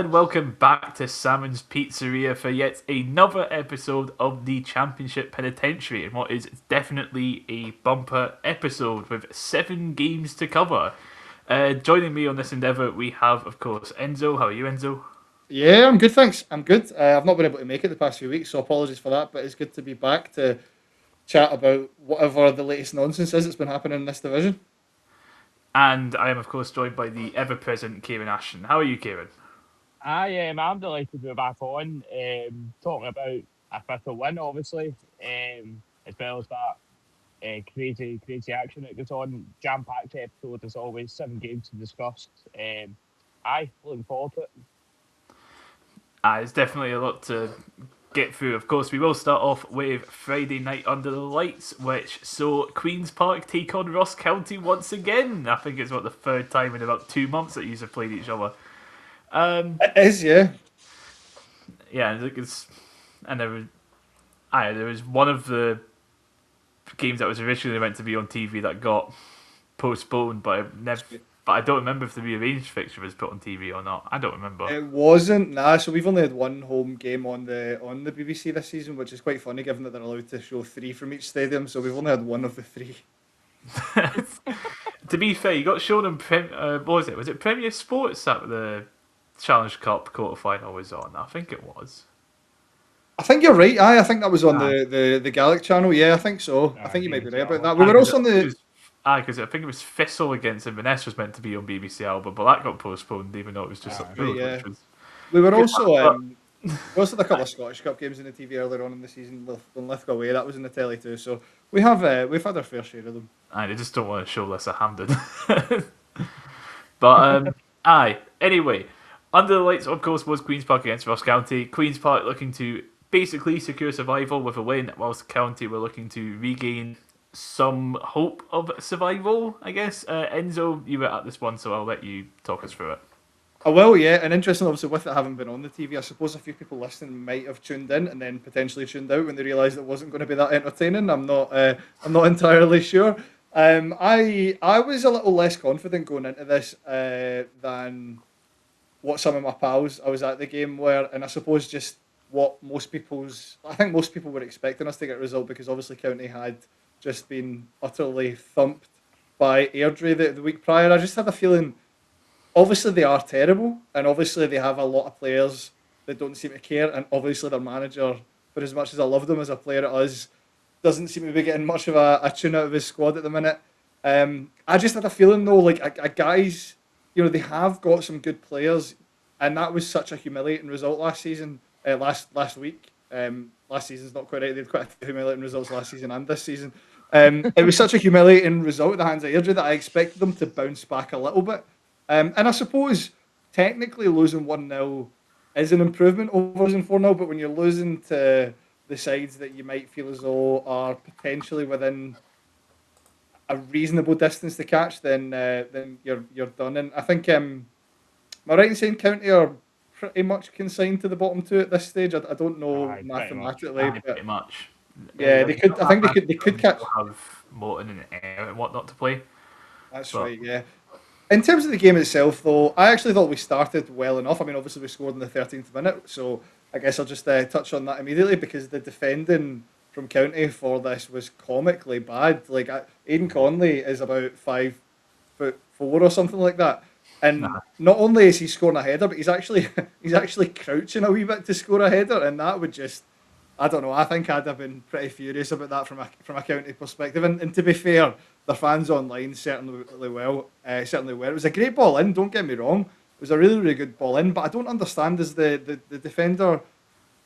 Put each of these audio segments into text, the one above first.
and welcome back to Salmon's Pizzeria for yet another episode of the Championship Penitentiary, and what is definitely a bumper episode with 7 games to cover. Joining me on this endeavour, we have, of course, Enzo. How are you, Enzo? Yeah, I'm good, thanks. I'm good. I've not been able to make it the past few weeks, so apologies for that. But it's good to be back to chat about whatever the latest nonsense is that's been happening in this division. And I am, of course, joined by the ever-present Kieran Ashton. How are you, Kieran? I'm delighted to be back on, talking about a fifth win, obviously, as well as that crazy action that goes on. Jam-packed episode as always, 7 games to discuss. Looking forward to it. It's definitely a lot to get through. Of course, we will start off with Friday night under the lights, which saw Queen's Park take on Ross County once again. I think it's the third time in about 2 months that you've played each other. It is, yeah. Yeah, and there was one of the games that was originally meant to be on TV that got postponed, but I don't remember if the rearranged fixture was put on TV or not. I don't remember. It wasn't, nah. So we've only had one home game on the BBC this season, which is quite funny given that they're allowed to show three from each stadium. So we've only had one of the three. To be fair, you got shown on what was it? Was it Premier Sports that the Challenge Cup quarterfinal was on? I think it was. I think you're right. I think that was on Aye. the Gaelic channel. Yeah, I think so. I think you might be right about that. We Aye, were also on the. Because I think it was Thistle against Inverness was meant to be on BBC Alba, but that got postponed, even though it was just Right, yeah. which was We were good. also we also had a couple of Scottish Cup games in the TV earlier on in the season when Lithgow away. That was in the telly too. So we've had our fair share of them. Aye, they just don't want to show less at Hampden. But aye. Anyway, under the lights, of course, was Queens Park against Ross County. Queens Park looking to basically secure survival with a win, whilst County were looking to regain some hope of survival, I guess. Enzo, you were at this one, so I'll let you talk us through it. Oh well, yeah, and interesting. Obviously, with it having been on the TV, I suppose a few people listening might have tuned in and then potentially tuned out when they realised it wasn't going to be that entertaining. I'm not entirely sure. I was a little less confident going into this than what some of my pals I was at the game were, and I suppose just what I think most people were expecting us to get a result because obviously County had just been utterly thumped by Airdrie the week prior. I just had a feeling obviously they are terrible, and obviously they have a lot of players that don't seem to care, and obviously their manager, for as much as I love him as a player at us, doesn't seem to be getting much of a tune out of his squad at the minute. I just had a feeling though, like a guys, they have got some good players, and that was such a humiliating result last season, last week. Last season's not quite right. They had quite a few humiliating results last season and this season. It was such a humiliating result at the hands of Airdrie that I expected them to bounce back a little bit. And I suppose technically losing 1-0 is an improvement over losing 4-0, but when you're losing to the sides that you might feel as though are potentially within a reasonable distance to catch, then you're done. And I think am I right in saying County are pretty much consigned to the bottom two at this stage? I don't know mathematically, but Pretty much. yeah, they could. I think they could catch. Have Morton and Air and whatnot to play. That's right. Yeah. In terms of the game itself, though, I actually thought we started well enough. I mean, obviously we scored in the 13th minute, so I guess I'll just touch on that immediately because the defending from County for this was comically bad. Like Aidan Conley is about 5'4" or something like that, and not only is he scoring a header, but he's actually he's actually crouching a wee bit to score a header, and that would just I don't know. I think I'd have been pretty furious about that from a County perspective. And to be fair, their fans online certainly were. It was a great ball in. Don't get me wrong. It was a really good ball in. But I don't understand is the defender.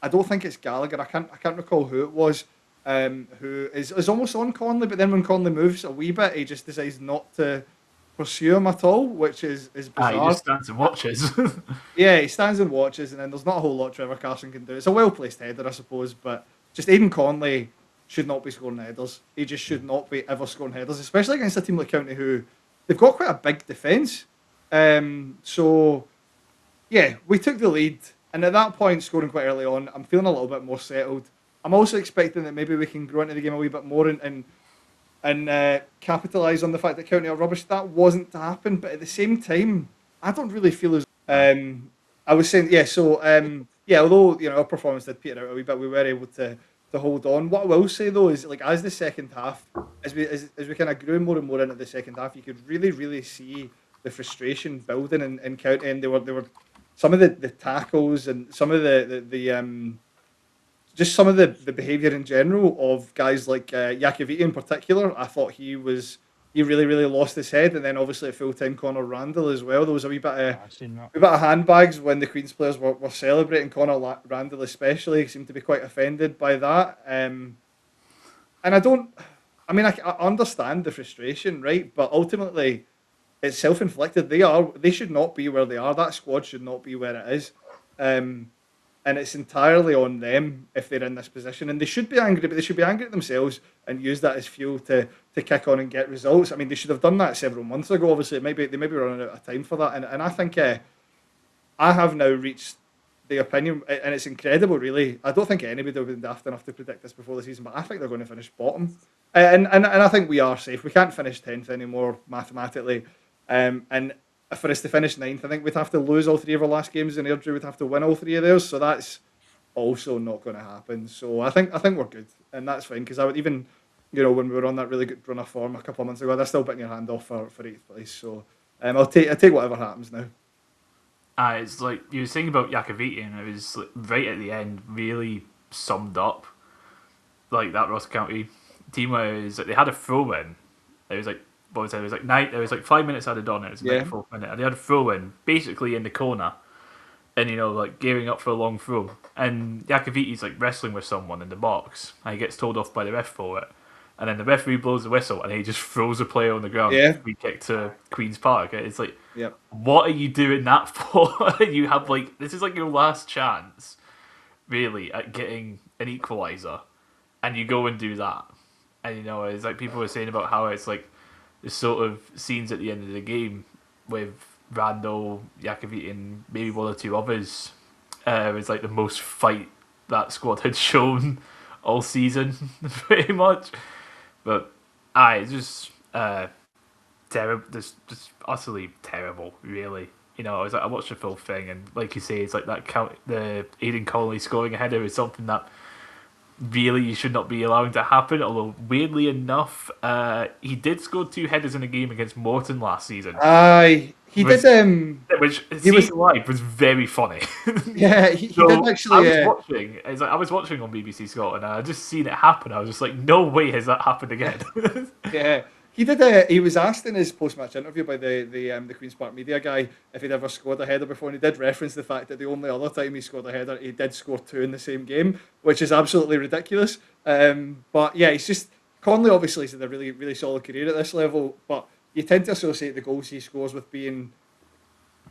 I don't think it's Gallagher. I can't recall who it was. Who is almost on Conley, but then when Conley moves a wee bit, he just decides not to pursue him at all, which is bizarre. He just stands and watches. Yeah, he stands and watches, and then there's not a whole lot Trevor Carson can do. It's a well-placed header, I suppose, but just Aidan Conley should not be scoring headers. He just should not be ever scoring headers, especially against a team like County who they've got quite a big defence. So, yeah, we took the lead, and at that point, scoring quite early on, I'm feeling a little bit more settled. I'm also expecting that maybe we can grow into the game a wee bit more and capitalise on the fact that County are rubbish. That wasn't to happen, but at the same time, I don't really feel as I was saying, yeah. So, although our performance did peter out a wee bit, we were able to hold on. What I will say though is, like, as the second half, as we kind of grew more and more into the second half, you could really see the frustration building in County, and they were some of the tackles and some of the just some of the behaviour in general of guys like Yakoviti in particular. I thought he really lost his head, and then obviously at full time Connor Randall as well. There was a I've seen that. wee bit of handbags when the Queen's players were celebrating. Connor Randall especially seemed to be quite offended by that. And I don't, I mean, I understand the frustration, right? But ultimately, it's self-inflicted. They should not be where they are. That squad should not be where it is. Um, and it's entirely on them if they're in this position. And they should be angry, but they should be angry at themselves and use that as fuel to kick on and get results. I mean, they should have done that several months ago. Obviously, they may be running out of time for that. And I think I have now reached the opinion, and it's incredible, really. I don't think anybody would have been daft enough to predict this before the season, but I think they're going to finish bottom. And I think we are safe. We can't finish 10th anymore mathematically. And for us to finish ninth, I think we'd have to lose all three of our last games, and Airdrie would have to win all three of theirs. So that's also not going to happen. So I think we're good, and that's fine, because I would even, when we were on that really good run of form a couple of months ago, they're still biting your hand off for eighth place. So I'll take whatever happens now. It's like you were saying about Yakoviti, and it was like, right at the end, really summed up like that Ross County team where it was like they had a throw in. It was like what was it? It was like nine. It was like 5 minutes added on. It was the 94th minute, and they had a throw in basically in the corner, and like gearing up for a long throw. And Yakoviti's like wrestling with someone in the box, and he gets told off by the ref for it. And then the referee blows the whistle, and he just throws a player on the ground. Yeah. Free kick to Queen's Park. It's like, Yep. what are you doing that for? You have like this is like your last chance, really, at getting an equaliser, and you go and do that. And it's like people were saying about how it's like the sort of scenes at the end of the game with Randall, Yakoviti, and maybe one or two others. It's like the most fight that squad had shown all season, pretty much. But it's just terrible, just utterly terrible, really. I watched the full thing, and like you say, it's like the Aidan Connolly scoring a header is something that really you should not be allowing to happen. Although weirdly enough, he did score two headers in a game against Morton last season. Aye, he did. Which he was live was very funny. Yeah, he did actually. I was watching on BBC Scotland, and I just seen it happen. I was just like, no way has that happened again. Yeah, he did. He was asked in his post-match interview by the Queen's Park media guy if he'd ever scored a header before, and he did reference the fact that the only other time he scored a header, he did score two in the same game, which is absolutely ridiculous. But yeah, he's just Conley obviously has had a really solid career at this level, but you tend to associate the goals he scores with being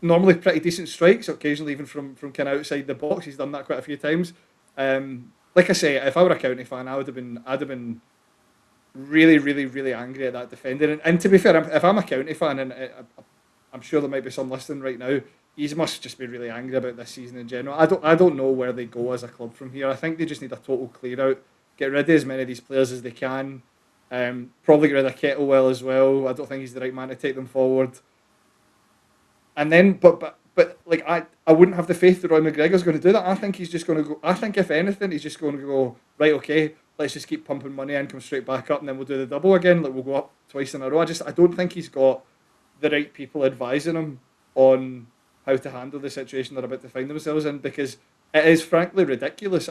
normally pretty decent strikes, occasionally even from kind of outside the box. He's done that quite a few times. Like I say, if I were a County fan, I'd have been really angry at that defender. And to be fair, if I'm a County fan, and I'm sure there might be some listening right now, he must just be really angry about this season in general. I don't know where they go as a club from here. I think they just need a total clear out, get rid of as many of these players as they can. Probably get rid of Kettlewell as well. I don't think he's the right man to take them forward. And then, but like I wouldn't have the faith that Roy McGregor's going to do that. I think he's just going to go. I think if anything, he's just going to go right. Okay, let's just keep pumping money in, come straight back up, and then we'll do the double again. Like we'll go up twice in a row. I don't think he's got the right people advising him on how to handle the situation they're about to find themselves in, because it is frankly ridiculous.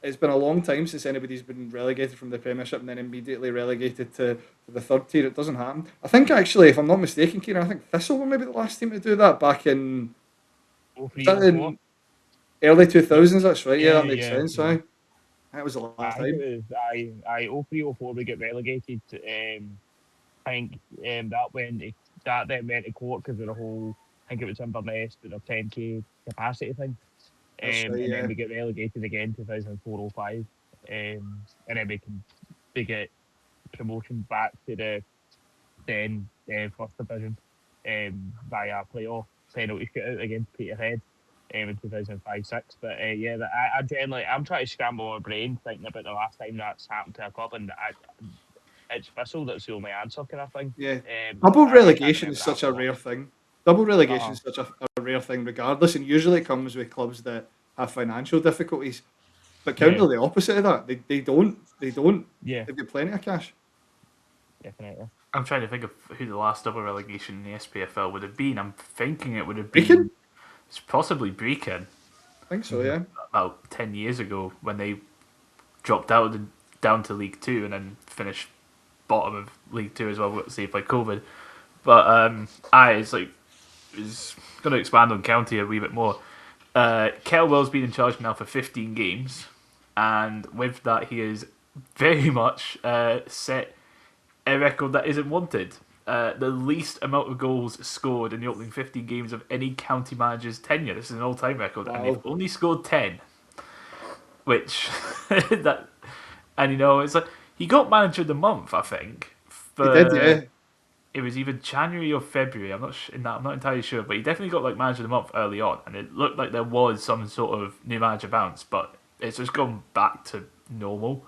It's been a long time since anybody's been relegated from the Premiership and then immediately relegated to the third tier. It doesn't happen. I think actually, if I'm not mistaken, Kieran, I think Thistle were maybe the last team to do that back in, in early 2000s. That's right. Yeah, that makes sense. Yeah. That was the last time. I think it was 03-04 we get relegated. I think that then went to court because of the whole. I think it was Inverness with a 10k capacity thing. Right, and then we get relegated again 2004-05, and then we get promotion back to the then first division via playoff penalty shootout against Peterhead in 2005-06. But I generally I'm trying to scramble my brain thinking about the last time that's happened to a club, and it's Thistle that's the only answer kind of thing. Yeah, double I can't relegation is remember such a rare thing. double relegation is such a rare thing, regardless, and usually it comes with clubs that have financial difficulties. But County are the opposite of that. They don't. Yeah, They've got plenty of cash. definitely. I'm trying to think of who the last double relegation in the SPFL would have been. I'm thinking it would have Brecon? been it's possibly Brecon I think so. Yeah. about 10 years ago when they dropped out down to League Two and then finished bottom of League Two as well, saved by COVID. But it's going to expand on County a wee bit more. Kelwell's been in charge now for 15 games, and with that, he has very much set a record that isn't wanted. The least amount of goals scored in the opening 15 games of any county manager's tenure. This is an all-time record, and they've only scored 10. Which that, and it's like he got manager of the month, I think. He did, yeah. It was either January or February. I'm not entirely sure, but he definitely got like manager of the month early on, and it looked like there was some sort of new manager bounce, but it's just gone back to normal.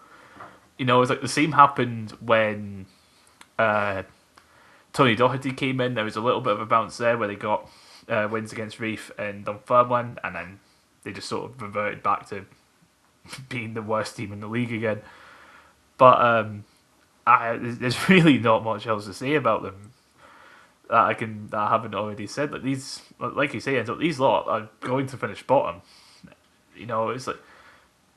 It's like the same happened when Tony Doherty came in. There was a little bit of a bounce there where they got wins against Reef and Dunfermline, and then they just sort of reverted back to being the worst team in the league again. But there's really not much else to say about them that I haven't already said. Like these, like you say, Enzo, these lot are going to finish bottom. It's like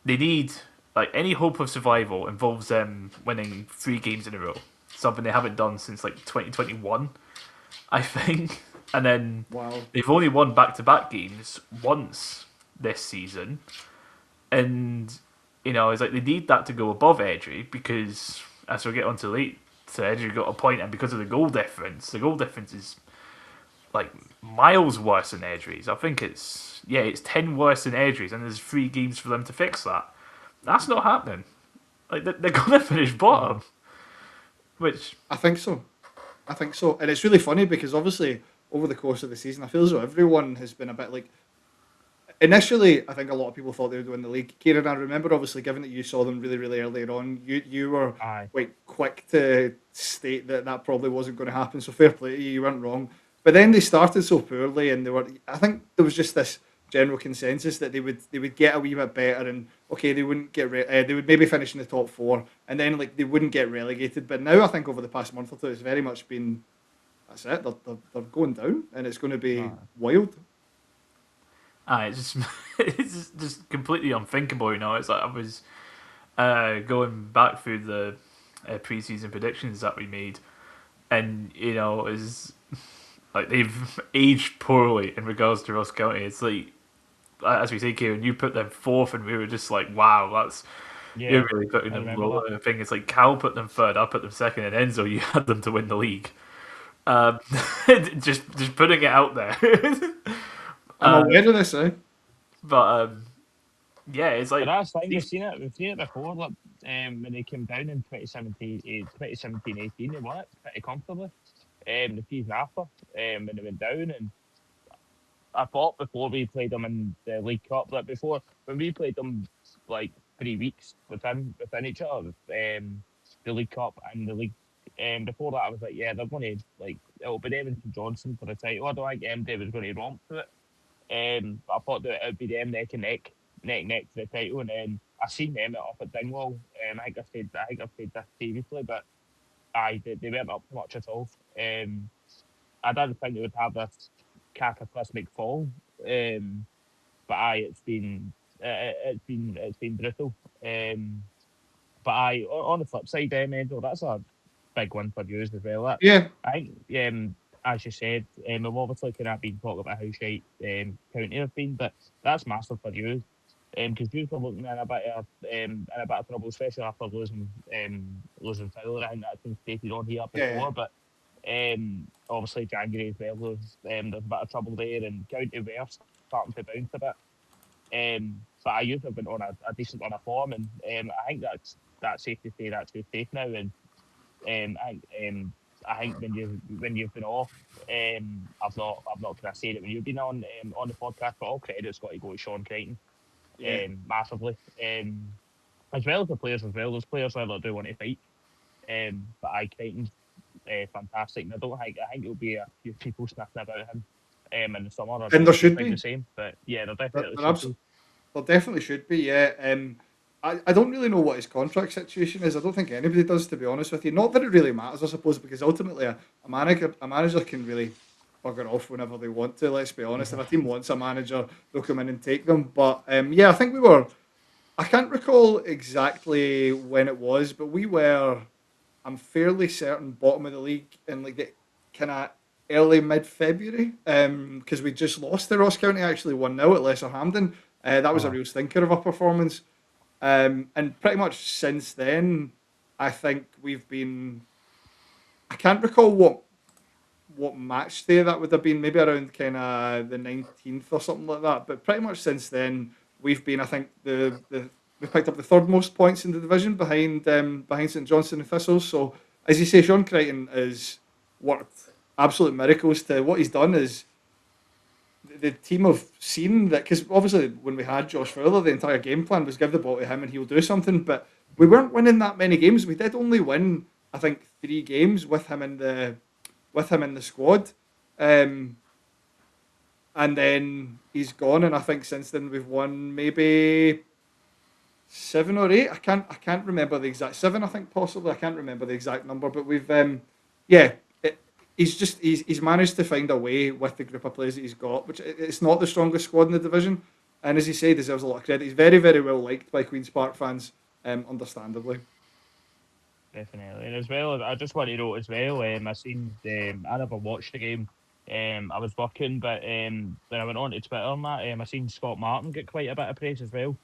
they need like any hope of survival involves them winning 3 games in a row, something they haven't done since like 2021, I think. And then they've only won back-to-back games once this season, and it's like they need that to go above Airdrie because, as we'll get onto later, Airdrie got a point, and because of the goal difference is like miles worse than Airdrie's. I think it's 10 worse than Airdrie's, and there's 3 games for them to fix that. That's not happening. Like they're gonna finish bottom, which I think so, and it's really funny because obviously over the course of the season, I feel as though everyone has been a bit like. Initially, I think a lot of people thought they would win the league. Kieran, I remember obviously, given that you saw them really, really earlier on, you were quite quick to state that probably wasn't going to happen. So fair play to you, you weren't wrong. But then they started so poorly, and I think there was just this general consensus that they would get a wee bit better, and okay, they wouldn't get they would maybe finish in the top 4, and then like they wouldn't get relegated. But now I think over the past month or two, it's very much been that's it. They're going down, and it's going to be wild. It's just completely unthinkable, It's like I was going back through the pre-season predictions that we made, and is like they've aged poorly in regards to Ross County. It's like, as we say, Kieran, you put them 4th, and we were just like, wow, you're really putting them low. The thing is, like Cal put them 3rd, I put them 2nd, and Enzo, you had them to win the league. Just putting it out there. I'm aware of this, eh? But it's like. But that's the thing, we've seen it before. Like, when they came down in 2017-18, they won it pretty comfortably. The season after, when they went down, and I thought before we played them in the League Cup, like before when we played them like 3 weeks within each other, the League Cup and the League. Before that, I was like, yeah, they're going to like it'll be them and Johnson for the title. I don't think MD was going to romp to it. But I thought that it would be them neck and neck for the title, and then I seen them up at Dingwall. I think I've said this previously, but they weren't up to much at all. I didn't think they would have this cataclysmic fall. But it's been brutal. But on the flip side, Mendo, that's a big one for you as well. Yeah. I think, as you said, we've obviously kind of been talking about how shite County have been, but that's massive for you. Because you've been looking in a bit of trouble, especially after losing Fowler. I think that's been stated on here before, but obviously January as well, there's a bit of trouble there, and County were starting to bounce a bit. But I used to have been on a decent run of form, and I think that's safe to say that's safe now. And I think when you've been off, I've not kind of said it when you've been on the podcast, but all credit's got to go to Sean Crichton, massively. As well as the players as well. Those players that do want to fight. But Crichton's fantastic. And I think there'll be a few people sniffing about him in the summer. I And don't there should think the be. same, but yeah, there There, definitely there, should abs- be. there definitely should be, yeah. I don't really know what his contract situation is. I don't think anybody does, to be honest with you. Not that it really matters, I suppose, because ultimately a manager can really bugger off whenever they want to, let's be honest. If a team wants a manager, they'll come in and take them. But yeah, I think I can't recall exactly when it was, but I'm fairly certain, bottom of the league in like the kind of early mid February, because we just lost to Ross County actually 1-0 at Lesser Hampden. That was a Oh, real stinker of a performance. And pretty much since then, I think we've been. I can't recall what match day that would have been. Maybe around kind of the 19th or something like that. But pretty much since then, we've been. I think we picked up the third most points in the division behind St Johnstone and Thistles. So as you say, Sean Crichton has worked absolute miracles. To what he's done is the team have seen that, because obviously when we had Josh Fowler, the entire game plan was give the ball to him and he'll do something. But we weren't winning that many games. We did only win, I think, 3 games with him in the squad, um, and then he's gone. And I think since then we've won maybe 7 or 8. I can't remember the exact 7. I think possibly I can't remember the exact number. But we've yeah. He's managed to find a way with the group of players that he's got, which it's not the strongest squad in the division, and as you say, deserves a lot of credit. He's very, very well liked by Queens Park fans, understandably. definitely. And as well, I just want to note as well, I never watched the game. I was working, but when I went on to Twitter and that, I seen Scott Martin get quite a bit of praise as well.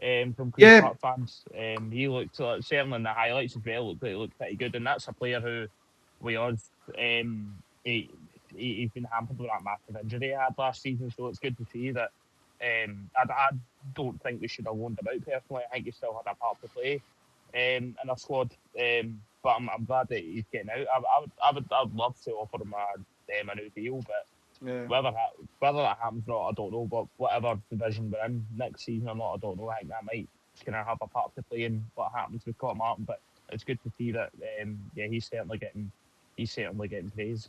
From Queen's Yeah, Park fans. He looked certainly in the highlights as well. Looked like he looked pretty good, and that's a player who we us. He's been hampered with that massive injury he had last season, so it's good to see that. I don't think we should have loaned him out personally. I think he still had a part to play in our squad. But I'm glad that he's getting out. I'd love to offer him a new deal, but yeah. whether that happens or not, I don't know. But whatever division we're in next season or not, I don't know. I think that might kind of have a part to play in what happens with Callum Martin. But it's good to see that yeah, he's certainly getting praise.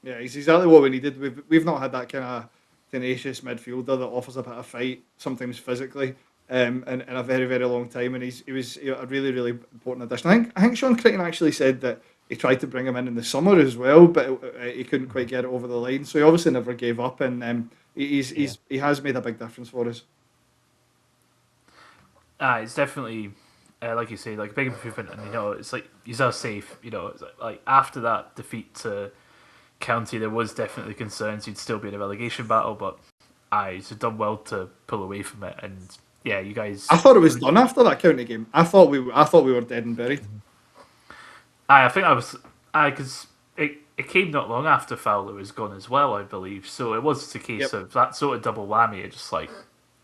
Yeah, he's exactly what we needed. We've not had that kind of tenacious midfielder that offers a bit of fight, sometimes physically, in a very, very long time. And he was a really, really important addition. I think Sean Crichton actually said that he tried to bring him in the summer as well, but he couldn't quite get it over the line. So he obviously never gave up, and Yeah, he has made a big difference for us. It's definitely like you say, like a big improvement, and it's like he's are safe. It's like after that defeat to County, there was definitely concerns he'd still be in a relegation battle, but he's done well to pull away from it. And yeah, you I guys, thought it was done after that county game. I thought we were dead and buried. I think I was, because it came not long after Fowler was gone as well, I believe. So it was a case Yep. of that sort of double whammy. It's just like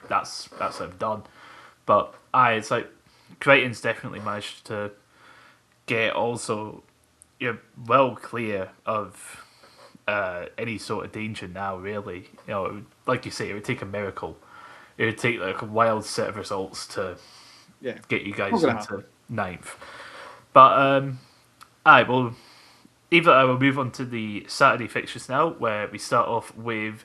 that's him done. But it's like Crichton's definitely managed to get also well clear of any sort of danger now. Really, like you say, it would take a miracle. It would take like a wild set of results to Yeah, get you not guys gonna into happen. ninth. But aye, well, either I will move on to the Saturday fixtures now, where we start off with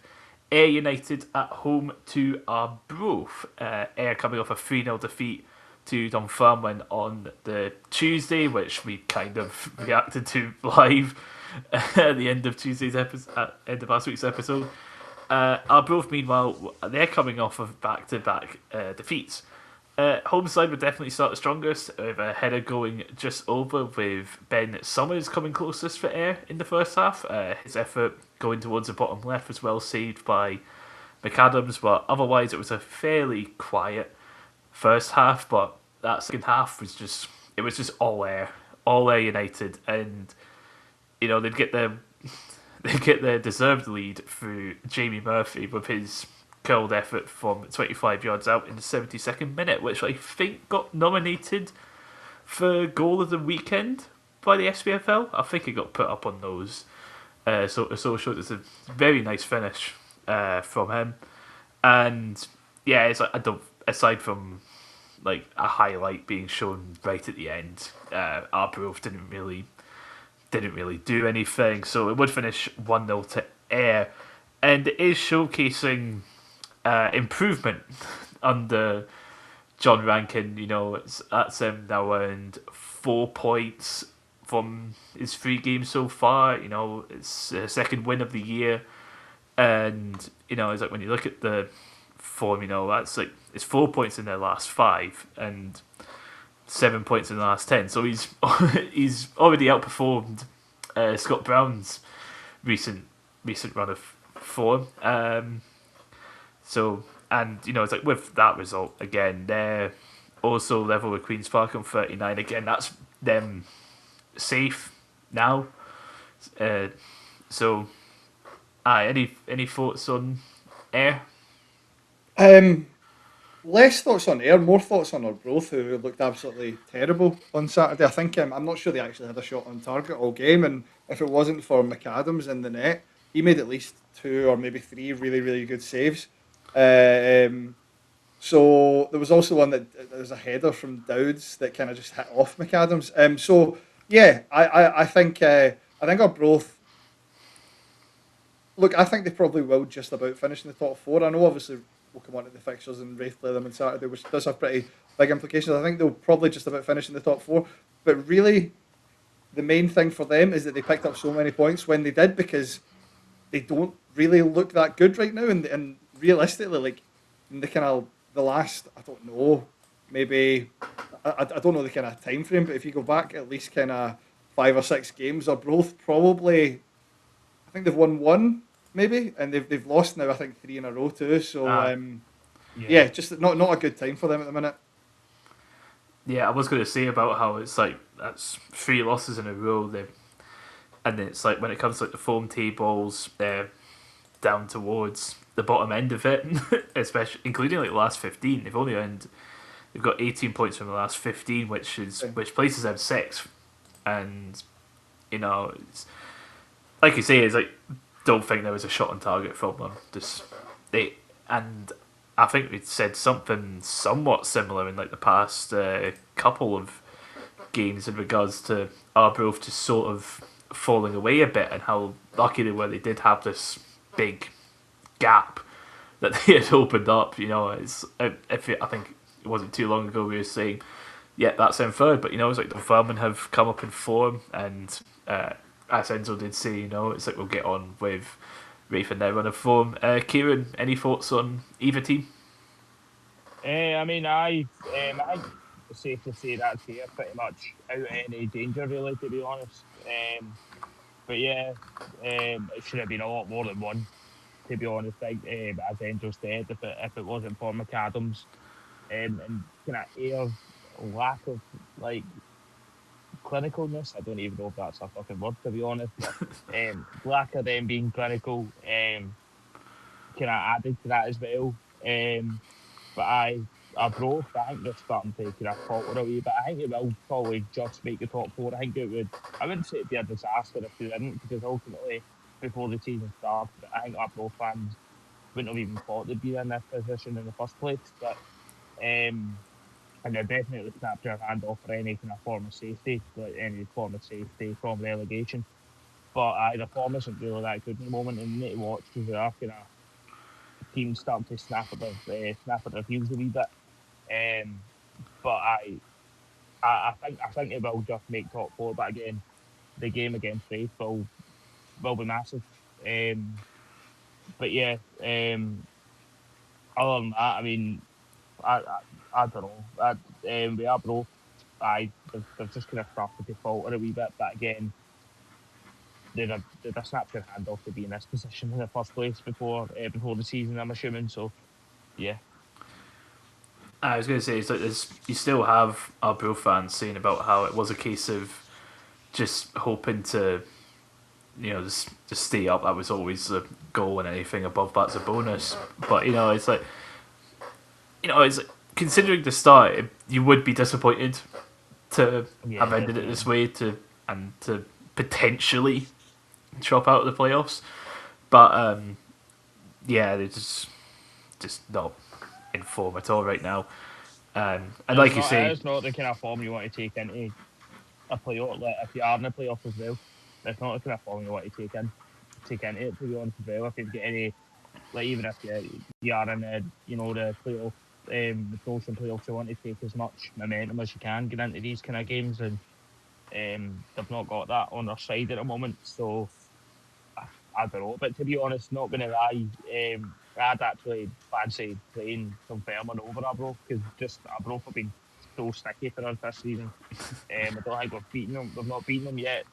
Ayr United at home to Arbroath. Ayr coming off a 3-0 defeat to Dunfermline on the Tuesday, which we kind of reacted to live at the end of Tuesday's episode, end of last week's episode. Arbroath, meanwhile, they're coming off of back-to-back defeats. Home side would definitely start the strongest, with a header going just over, with Ben Summers coming closest for Ayr in the first half. His effort going towards the bottom left was well saved by McAdams, but otherwise it was a fairly quiet first half. But that second half was just all Ayr United, and they'd get their they get their deserved lead through Jamie Murphy with his curled effort from 25 yards out in the 72nd minute, which I think got nominated for goal of the weekend by the SPFL. I think it got put up on those socials. It's a very nice finish from him, and yeah, it's like I don't aside from like a highlight being shown right at the end. Arbroath didn't really didn't really do anything. So it would finish 1-0 to Ayr, and it is showcasing improvement under John Rankin. That's him now earned 4 points from his 3 games so far. It's the second win of the year, and it's like when you look at the form, that's like it's 4 points in their last 5 and 7 points in the last 10. So he's he's already outperformed Scott Brown's recent run of form. It's like with that result again, they're also level with Queens Park on 39. Again, that's them safe now. Uh, so, any thoughts on Air? Less thoughts on Ayr, more thoughts on Arbroath, who looked absolutely terrible on Saturday. I think I'm not sure they actually had a shot on target all game, and if it wasn't for McAdams in the net, he made at least 2 or maybe 3 really really good saves. So there was also one that there was a header from Dowds that kind of just hit off McAdams. So yeah, I think Arbroath. Look, I think they probably will just about finish in the top 4. I know obviously we'll come on to the fixtures and Wraith play them on Saturday, which does have pretty big implications. I think they'll probably just about finish in the top 4. But really, the main thing for them is that they picked up so many points when they did, because they don't really look that good right now. And realistically, like in the last, I don't know, maybe I don't know the kind of time frame, but if you go back at least kind of 5 or 6 games, are both probably, I think they've won 1 maybe, and they've lost now I think 3 in a row too. So yeah, just not a good time for them at the minute. Yeah, I was going to say about how it's like that's 3 losses in a row. And it's like when it comes to like the form tables, they're down towards the bottom end of it, especially including like the last 15. They've got 18 points from the last 15, which places them 6th, and it's like you say, it's like don't think there was a shot on target from them. And I think we said something somewhat similar in like the past couple of games in regards to Arbroath just sort of falling away a bit, and how lucky they were they did have this big gap that they had opened up. I think it wasn't too long ago we were saying, yeah, that's in third, but it's like the Dunfermline have come up in form, and as Enzo did say, it's like we'll get on with Rafe and their run of form. Kieran, any thoughts on either team? I mean, I think it's safe to say that's here pretty much out of any danger, really, to be honest. But yeah, it should have been a lot more than 1, to be honest. Like, as Enzo said, if it wasn't for McAdams, and kind of Ayer's lack of like clinicalness, I don't even know if that's a fucking word, to be honest. But lack of them being clinical, kind of added to that as well. But I think they're starting to kind of falter a wee bit. I think it will probably just make the top 4. I think it would. I wouldn't say it'd be a disaster if they didn't, because ultimately, before the season started, I think Arbroath fans wouldn't have even thought they'd be in this position in the first place. But and they're definitely snapped their hand off for any kind of form of safety, like any form of safety from relegation. But the form isn't really that good at the moment, and you need to watch because there are kind of teams starting to snap at their heels a wee bit. But I think it will just make top 4. But again, the game against Wraith will be massive. But yeah, other than that, I mean, I don't know. We are both. They've just kind of started to falter a wee bit. But again, they've snapped their hand off to be in this position in the first place before the season, I'm assuming. So yeah. I was going to say, it's like you still have our Bro fans saying about how it was a case of just hoping to, just stay up. That was always the goal, and anything above that's a bonus. But it's like, it's like, considering the start, you would be disappointed to have ended it this way to potentially drop out of the playoffs. But yeah, they're just not in form at all right now. And like you say, it's not the kind of form you want to take into a playoff. Like if you are in a playoff as well. it's not the kind of form you want to take into it, to be honest as well. If you get any, like, even if you are in the the playoff, the promotion playoffs, you want to take as much momentum as you can get into these kind of games, and they've not got that on their side at the moment. So I don't know, but to be honest, not going to lie, I'd actually fancy playing Dunfermline over Arbroath, because just Arbroath have been so sticky for us this season. I don't think we've beaten them. We've not beaten them yet.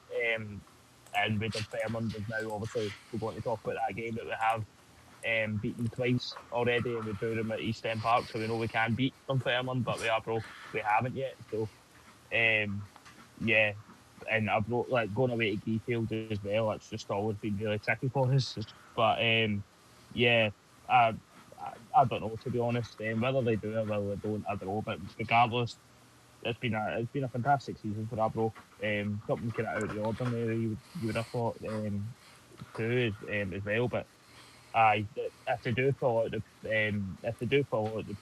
And with Dunfermline, we've now obviously we're going to talk about that game that we have beaten twice already, and we drew them at East End Park, so we know we can beat Dunfermline, but we haven't yet. So yeah, and I've got, like, going away to Geefield as well. It's just always been really tricky for us. But yeah, I, I don't know, to be honest. Whether they do or whether they don't, I don't know. But regardless, it's been a fantastic season for Arbroath. Something kind of out of the ordinary, you would have thought, too, as well. But aye, if they do fall out the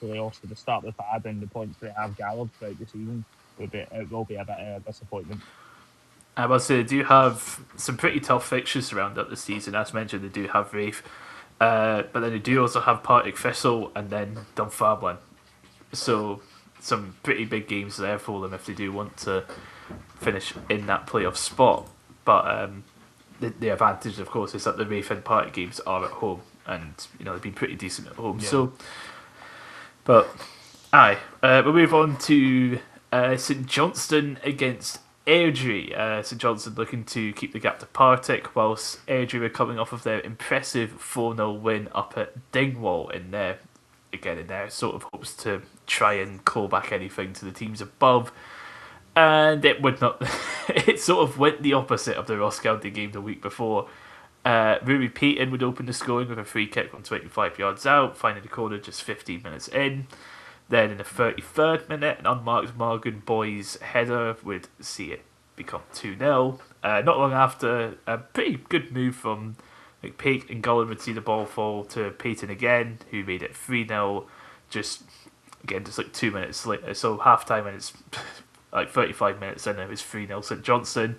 playoffs at the start they've had and the points they have gathered throughout the season, it will be a bit of a disappointment. I must say, they do have some pretty tough fixtures to round up the season. As mentioned, they do have Rafe, but then they do also have Partick Thistle and then Dunfermline. So some pretty big games there for them if they do want to finish in that playoff spot. But the advantage, of course, is that the Rafe and Partick games are at home, and they've been pretty decent at home. Yeah. So, but aye, we'll move on to St Johnstone against Airdrie. St Johnstone looking to keep the gap to Partick, whilst Airdrie were coming off of their impressive 4-0 win up at Dingwall in their sort of hopes to try and claw back anything to the teams above. And it would not. It sort of went the opposite of the Ross County game the week before. Ruby Peyton would open the scoring with a free kick from 25 yards out, finding the corner just 15 minutes in. Then in the 33rd minute, an unmarked Morgan Boys header would see it become 2-0. Not long after, a pretty good move from McPake and Callum would see the ball fall to Peyton again, who made it 3-0 just like 2 minutes later. So half time, and it's like 35 minutes in, it was 3-0 St Johnstone.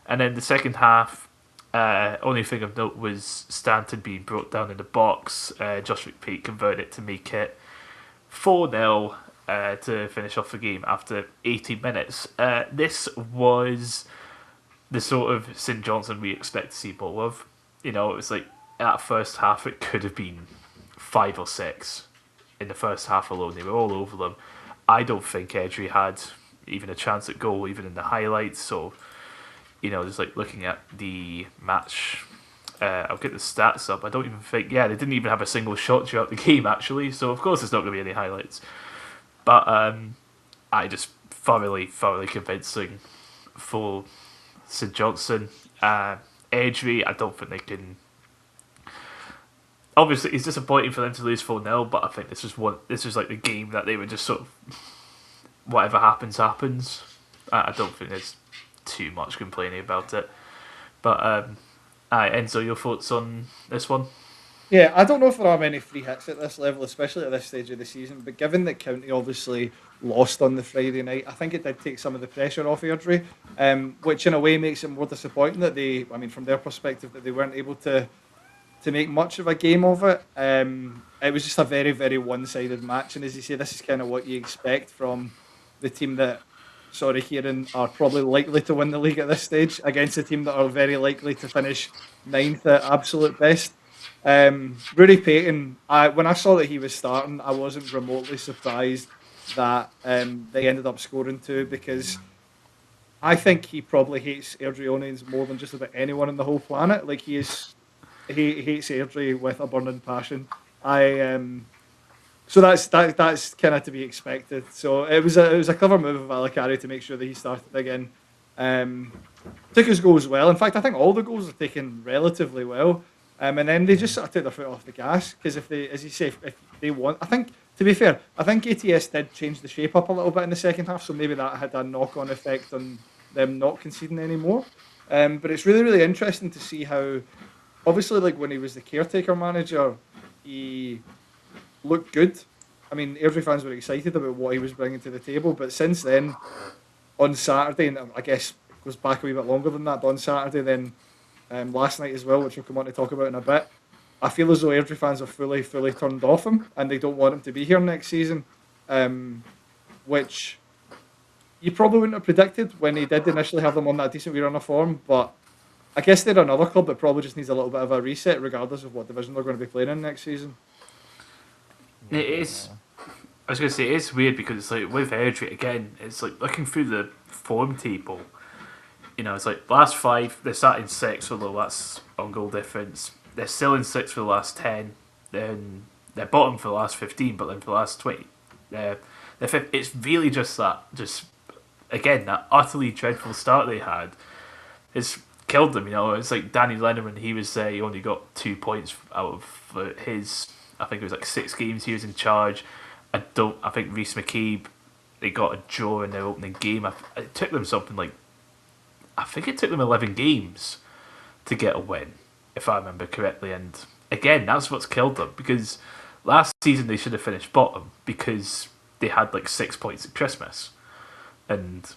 And then the second half, only thing of note was Stanton being brought down in the box. Josh McPake converted it to make it 4-0 to finish off the game after 80 minutes. This was the sort of St Johnstone we expect to see more of. It was like that first half, it could have been 5 or 6 in the first half alone. They were all over them. I don't think Airdrie had even a chance at goal, even in the highlights. So, just like looking at the match, I'll get the stats up. I don't even think, they didn't even have a single shot throughout the game, actually. So, of course, there's not going to be any highlights. But I just thoroughly convincing for St Johnstone. Airdrie, I don't think they can. Obviously, it's disappointing for them to lose 4-0, but I think this was like the game that they were just sort of, whatever happens. I don't think there's too much complaining about it. But Enzo, your thoughts on this one? Yeah, I don't know if there are many free hits at this level, especially at this stage of the season. But given that County obviously lost on the Friday night, I think it did take some of the pressure off Airdrie, which in a way makes it more disappointing that from their perspective, that they weren't able to make much of a game of it. It was just a very, very one-sided match. And as you say, this is kind of what you expect from the team that, sorry, Kieran, are probably likely to win the league at this stage against a team that are very likely to finish 9th at absolute best. Rudy Payton, when I saw that he was starting, I wasn't remotely surprised that they ended up scoring 2, because I think he probably hates Airdrieonians more than just about anyone on the whole planet. Like, he hates Airdrie with a burning passion. So that's kind of to be expected. So it was a clever move of Alicari to make sure that he started again. Took his goals well. In fact, I think all the goals are taken relatively well. And then they just sort of took their foot off the gas, because if they, as you say, if they want, I think, to be fair, I think ATS did change the shape up a little bit in the second half, so maybe that had a knock-on effect on them not conceding anymore. But it's really, really interesting to see how, obviously, like when he was the caretaker manager, he looked good. I mean, Airdrie fans were excited about what he was bringing to the table, but since then, on Saturday, and I guess goes back a wee bit longer than that, but on Saturday, then last night as well, which we'll come on to talk about in a bit. I feel as though Airdrie fans are fully turned off him, and they don't want him to be here next season, which you probably wouldn't have predicted when he did initially have them on that decent wee run of form. But I guess they're another club that probably just needs a little bit of a reset, regardless of what division they're going to be playing in next season. It is. I was going to say it's weird because it's like with Airdrie again, it's like looking through the form table. You know, it's like last 5 they're sat in 6, although that's on goal difference. They're still in 6 for the last 10. Then they're bottom for the last 15, but then for the last 20, they're fifth. It's really just again that utterly dreadful start they had. It's killed them. You know, it's like Danny Lennon when he was there. He only got 2 points out of his. I think it was like 6 games he was in charge. I think Rhys McKeeb, they got a draw in their opening game. It took them something like, I think it took them 11 games to get a win, if I remember correctly. And again, that's what's killed them, because last season they should have finished bottom because they had like 6 points at Christmas. And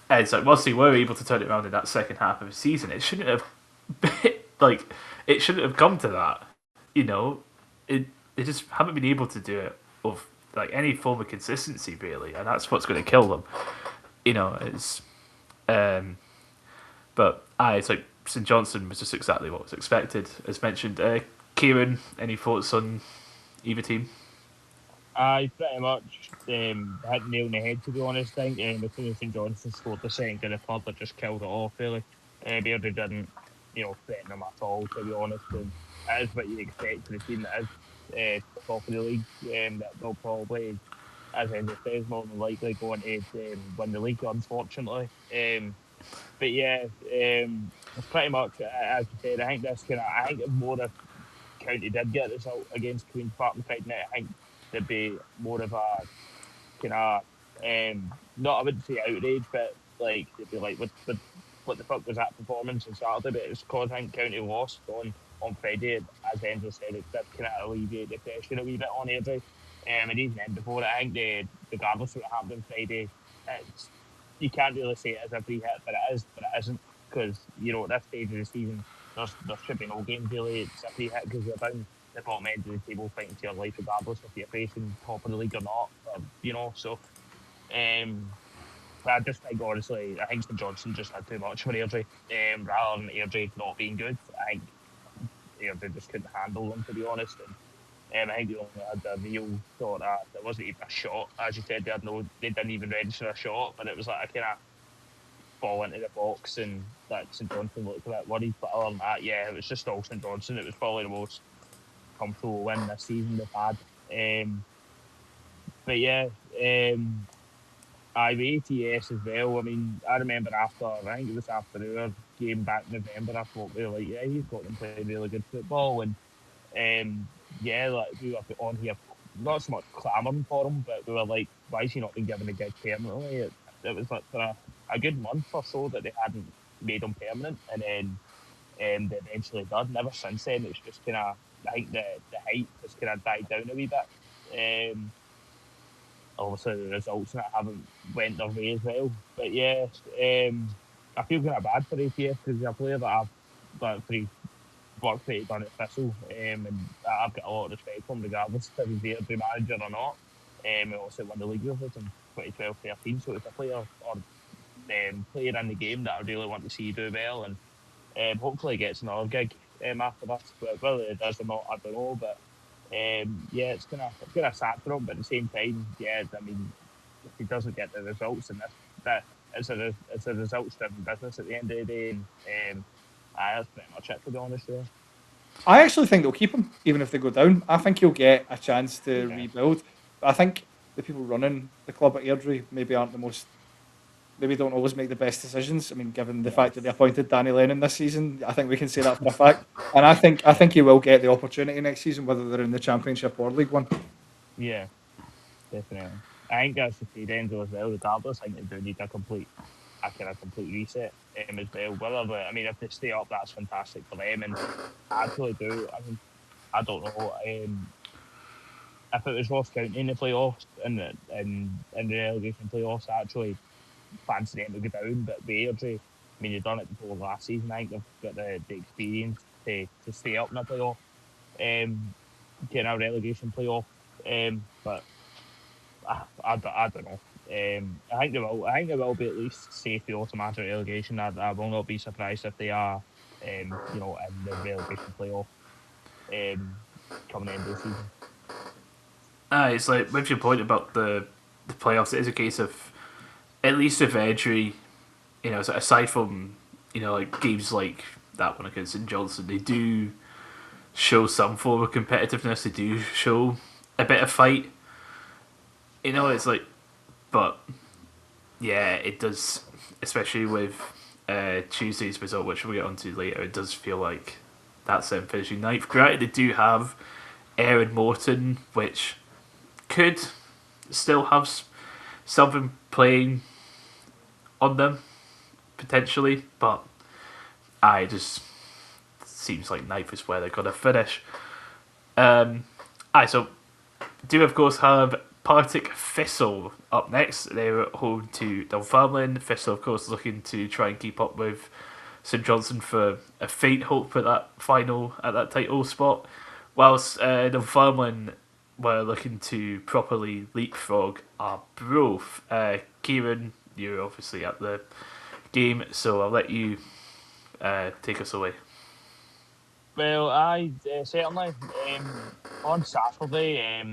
it's like, once they were able to turn it around in that second half of the season, it shouldn't have it shouldn't have come to that. You know, they just haven't been able to do it of like any form of consistency really, and that's what's going to kill them. You know, it's it's like St Johnstone was just exactly what was expected, as mentioned. Kieran, any thoughts on either team? I pretty much hit the nail on the head, to be honest. I think as soon as St Johnstone scored the second in the third, that just killed it off, really. Airdrie didn't, threaten them at all, to be honest. And it is what you expect for the team that is top of the league. That they'll probably, as Enzo says, more than likely going to win the league, unfortunately. But yeah, it's pretty much, as you said, I think if more if County did get a result against Queen's Park on Friday night, I think there'd be more of a kind of not, I wouldn't say outrage, but like they'd be like, what the fuck was that performance on Saturday? But it's because I think County lost on Friday. As Enzo said, it did kind of alleviate the pressure a wee bit on Airdrie. And even then before it, I think regardless of what happened on Friday, you can't really say it as a free hit, but it isn't, because at this stage of the season, there should be no game really. It's a free hit because you're down the bottom end of the table fighting for your life, regardless if you're facing top of the league or not. So. I just think, honestly, I think St Johnstone just had too much for Airdrie. Rather than Airdrie not being good, I think Airdrie just couldn't handle them, to be honest. And I think they only had a real sort of, there wasn't even a shot. As you said, they didn't even register a shot, but it was like a kind of ball into the box, and that St Johnstone looked a bit worried. But other than that, yeah, it was just all St Johnstone. It was probably the most comfortable win this season they've had. But yeah, I with ATS as well. I mean, I remember I think it was after our game back in November, I thought we were like, yeah, he's got them playing really good football. And like we were on here, not so much clamouring for him, but we were like, why is he not been given a gig permanently? It was like for a good month or so that they hadn't made him permanent, and then they eventually did. And ever since then, it's just kind of, I think the hype has kind of died down a wee bit. Obviously, the results that haven't went their way as well. But yeah, I feel kind of bad for ATS because he's a player that pretty work that he's done at Thistle, and I've got a lot of respect for him regardless if he's the manager or not. He also won the league with us in 2012-13, so it's a player player in the game that I really want to see do well, and hopefully gets another gig after this. But whether it does or not, I don't know. But yeah, it's kind of sad for him, but at the same time, yeah, I mean, if he doesn't get the results, and it's a results-driven business at the end of the day, and that's pretty much it, to be honest with you. I actually think they'll keep him, even if they go down. I think he'll get a chance to rebuild. But I think the people running the club at Airdrie maybe don't always make the best decisions. I mean, given the fact that they appointed Danny Lennon this season, I think we can say that for a fact. And I think he will get the opportunity next season, whether they're in the Championship or League One. Yeah, definitely. I think that's the key Enzo as well. Regardless, I think they do need a complete reset as well. If they stay up, that's fantastic for them. And I actually do. I mean, I don't know. If it was Ross County in the playoffs and in the relegation playoffs, actually, fancy them to go down, but with Airdrie, I mean, they've done it before last season. I think they've got the experience to stay up in a playoff, getting a relegation playoff. But I don't know. I think they will. I think they will be at least safe the automatic relegation. I will not be surprised if they are, in the relegation playoff, coming end of the season. It's like with your point about the playoffs. It is a case of at least with Airdrie, so aside from like games like that one against St Johnstone, they do show some form of competitiveness. They do show a bit of fight. It's like, but yeah, it does, especially with Tuesday's result, which we'll get onto later. It does feel like that's them finishing ninth. Granted, they do have Aaron Morton, which could still have something playing on them potentially, but I just seems like ninth is where they're gonna finish. So do of course have Partick Thistle up next. They're home to Dunfermline. Thistle, of course, looking to try and keep up with St Johnstone for a faint hope at that title spot, whilst Dunfermline were looking to properly leapfrog Arbroath. Kieran, you're obviously at the game, so I'll let you take us away. Well, I certainly. On Saturday,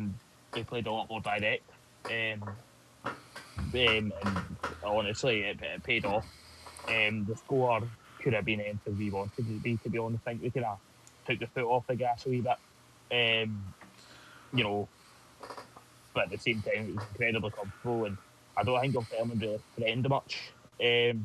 they played a lot more direct, and honestly, it paid off. The score could have been anything we wanted it to be. To be honest, I think we could have took the foot off the gas a wee bit. Um, you know, but at the same time, it was incredibly comfortable, and I don't think Dunfermline really threatened much. If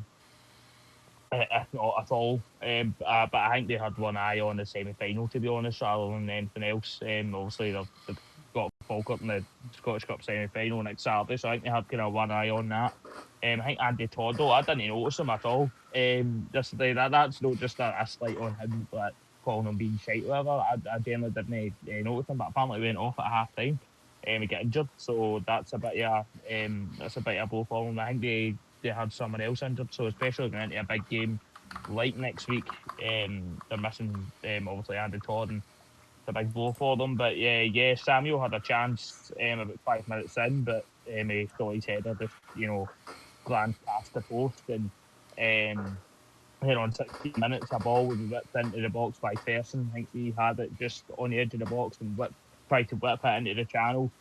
not at all. But I think they had one eye on the semi-final, to be honest, rather than anything else. Obviously, they've got Falkirk in the Scottish Cup semi-final next Saturday, so I think they had kind of one eye on that. I think Andy Toddle, I didn't notice him at all yesterday. That's not just a slight on him, like calling him being shite or whatever. I generally didn't notice him, but apparently he went off at half time. He got injured, so that's a bit of a blow for him. I think they had someone else injured, so especially going into a big game like next week, they're missing obviously Andy Todd, and it's a big blow for them. But yeah, Samuel had a chance about 5 minutes in, but he thought his header just glanced past the post, and then on 16 minutes a ball was whipped into the box by Ferson. I think he had it just on the edge of the box and tried to whip it into the channel.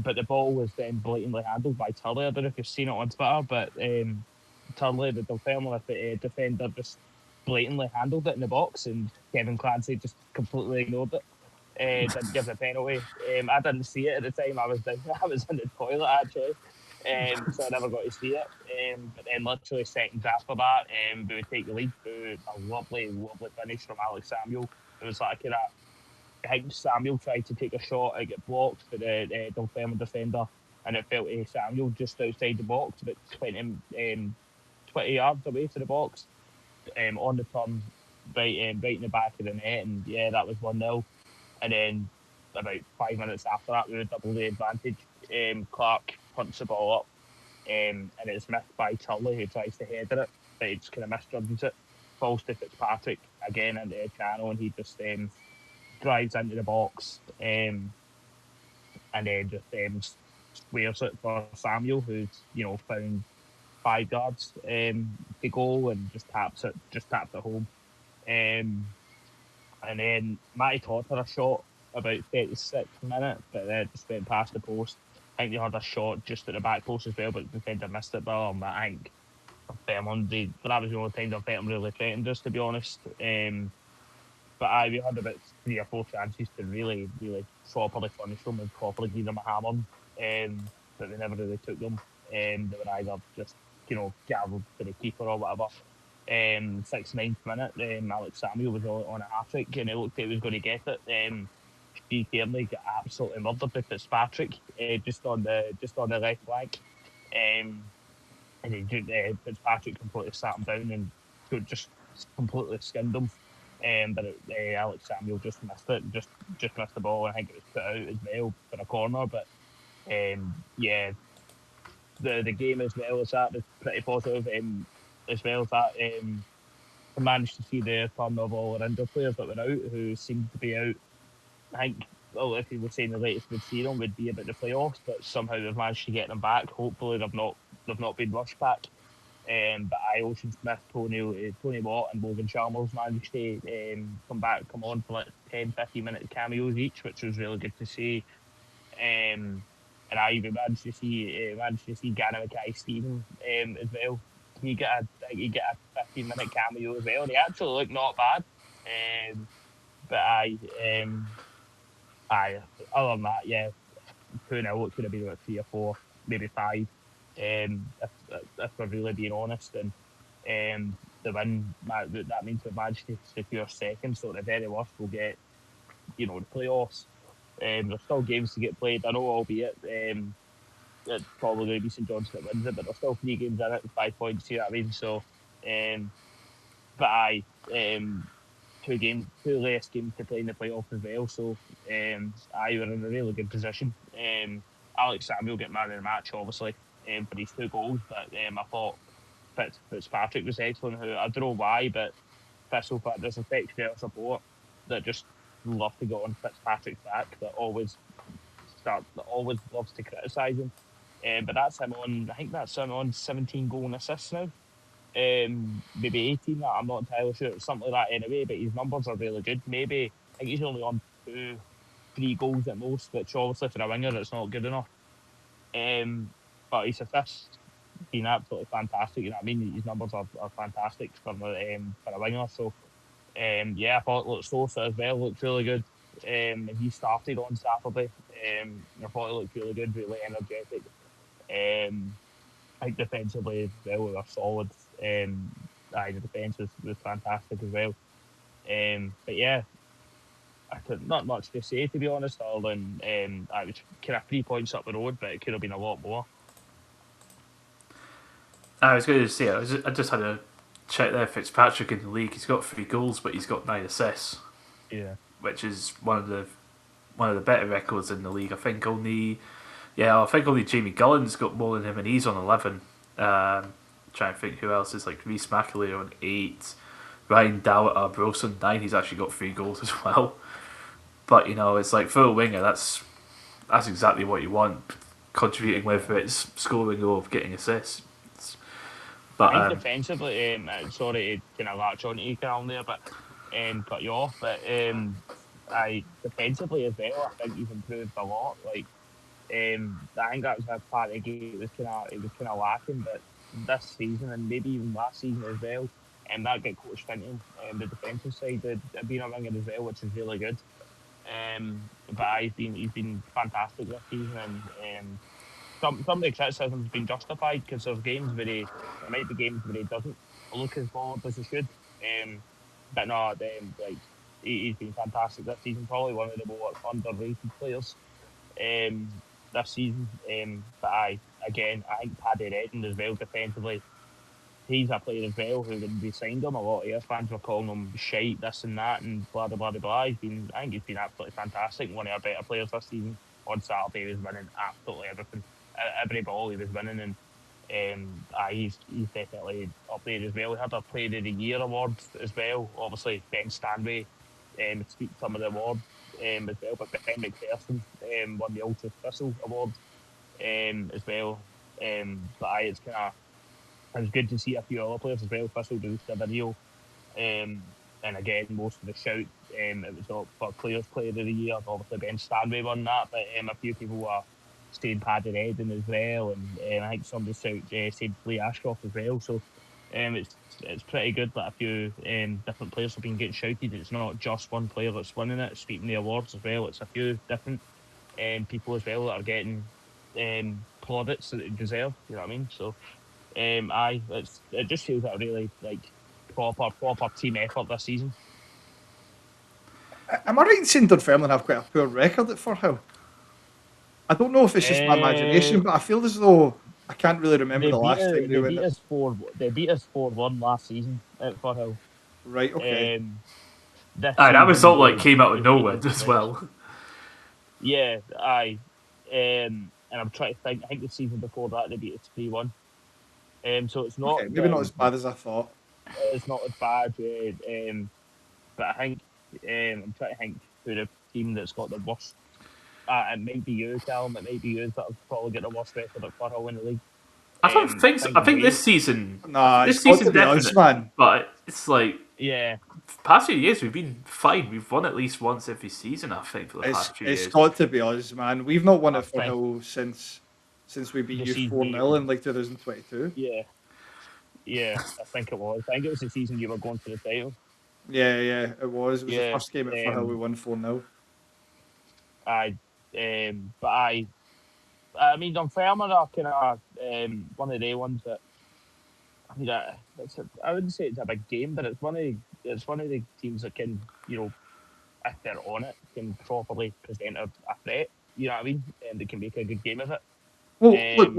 But the ball was then blatantly handled by Turley. I don't know if you've seen it on Twitter, but Turley, the Dunfermline defender, just blatantly handled it in the box, and Kevin Clancy just completely ignored it. Didn't give the penalty. I didn't see it at the time. I was I was in the toilet actually, so I never got to see it. But then literally seconds after that, we would take the lead through a lovely finish from Alex Samuel. It was like I think Samuel tried to take a shot, it got blocked for the Dunfermline defender, and it fell to Samuel just outside the box, about 20 yards away to the box, on the turn, right in the back of the net, and yeah, that was 1-0. And then about 5 minutes after that, we were double the advantage. Clark punts the ball up, and it's missed by Turley, who tries to header it, but he just kind of misjudges it. Falls to Fitzpatrick again into the channel, and he just drives into the box, and then just squares it for Samuel, who's found 5 yards to go, and just taps it home. And then Matty Todd had a shot about 36th minute, but just went past the post. I think they had a shot just at the back post as well, but the defender missed it. But I think Dunfermline, that was the only time Dunfermline really threatened us, to be honest. But we had about 3 or 4 chances to really properly punish them and properly give them a hammer, but they never really took them. They were either just gathered to the keeper or whatever. 69th minute, Alex Samuel was on a hat-trick, and it looked like he was going to get it. Steve Kearney got absolutely murdered by Fitzpatrick, just on the left flank. And Fitzpatrick completely sat him down and just completely skinned him. But Alex Samuel just missed it, just missed the ball. I think it was put out as well for a corner. But yeah, the game as well as that is pretty positive. As well as that, I managed to see the return of all our injured players that were out, who seemed to be out. I think, well, if you were saying the latest we'd see them would be about the playoffs, but somehow they've managed to get them back. Hopefully they've not been rushed back. But Ocean Smith, Tony Watt, and Logan Chalmers managed to come on for like 10, 15-minute cameos each, which was really good to see. And I even managed to see Gary Mackay-Steven as well. He get a 15-minute cameo as well. And he actually looked not bad. But I other than that, yeah, 2-0, it could have been about 3 or 4, maybe 5. If we're really being honest, and the win that means we've managed to secure second. So at the very worst, we'll get the playoffs. There's still games to get played. I know, albeit it's probably going to be St John's that wins it, but there's still 3 games in it, 5 points. You know what I mean? So, but um, 2 less games to play in the playoffs as well. So, we're in a really good position. Alex Samuel get man of the match, obviously, for his 2 goals. But I thought Fitzpatrick was excellent. Who I don't know why, but there's a Fitzgerald support that just love to go on Fitzpatrick's back. That always loves to criticise him. But that's him on. I think that's him on 17 goal and assists now. Maybe 18. I'm not entirely sure. It's something like that anyway. But his numbers are really good. Maybe I think he's only on 2, 3 goals at most, which obviously for a winger it's not good enough. But his assists been absolutely fantastic. You know what I mean? His numbers are fantastic for a winger. So yeah, I thought Sosa as well looked really good. He started on Saturday. I thought he looked really good, really energetic. I think defensively as well, we were solid. The defence was fantastic as well. But yeah, not much to say, to be honest, other than I was kind of 3 points up the road, but it could have been a lot more. I was going to say, I just had a check there. Fitzpatrick in the league, he's got 3 goals, but he's got 9 assists. Yeah, which is one of the better records in the league. I think only Jamie Gullen's got more than him, and he's on 11. Trying to think who else is like Reece McAleer on 8, Ryan Dowett Arbroath on 9. He's actually got 3 goals as well. But it's like for a winger, that's exactly what you want, contributing whether it's scoring or getting assists. But I think defensively, sorry to kind of latch on to you, Callum, there, but cut you off. But I defensively as well, I think he's improved a lot. Like I think that was a part of the game. It was kind of lacking, but this season and maybe even last season as well, and that get coached into him. The defensive side, being a winger as well, which is really good. But he's been fantastic this season, and some of the criticism has been justified because there's games where there might be games where he doesn't look as bold as he should. But no, like he's been fantastic this season. Probably one of the more underrated players this season. But I think Paddy Redden as well defensively. He's a player as well who, when we signed him, a lot of Ayers fans were calling him shite, this and that, and blah blah blah blah. I think he's been absolutely fantastic. One of our better players this season. On Saturday, he was winning absolutely everything, every ball he was winning, and he's definitely up there as well. He had a Player of the Year award as well. Obviously, Ben Stanley speaks some of the awards as well, but Ben McPherson won the Ultra Thistle award as well. But it's kind of. It was good to see a few other players as well. Thistle released a video, and again, most of the shout it was up for Players Player of the Year. Obviously, Ben Stanley won that, but a few people were saying Paddy Redden as well, and I think somebody said Lee Ashcroft as well. So it's pretty good that a few different players have been getting shouted. It's not just one player that's winning it, sweeping the awards as well. It's a few different people as well that are getting plaudits that they deserve. You know what I mean? So. It just feels like a really proper team effort this season. Am I right in saying Dunfermline have quite a poor record at Firhill? I don't know if it's just my imagination, but I feel as though I can't really remember the last time they went. They beat us 4-1 last season at Firhill. Right, okay. That result came out of nowhere as well. Yeah, and I'm trying to think. I think the season before that they beat us 3-1. So it's not Okay, maybe not as bad as I thought. it's not as bad. But I think I'm trying to think who the team that's got the worst. It might be you, Callum. It might be you that have probably got the worst record at Furrow in the league. I don't I think so. think I think Wales. this season. Nah, This it's got to season be us, definite. man. But it's like Yeah, past few years we've been fine. We've won at least once every season. I think for the It's past few it's years. got to be us, man. We've not won I at think Hill since we beat the you season. 4-0 in like 2022. Yeah, yeah. I think it was. I think it was the season you were going for the title. Yeah, it was. It was the Yeah. first game at Hill we won 4-0. I. But I mean, Dunfermline are kind of one of the ones that. I wouldn't say it's a big game, but it's one of the teams that can, if they're on it, can properly present a threat. You know what I mean? And they can make a good game of it. Well, look, Um,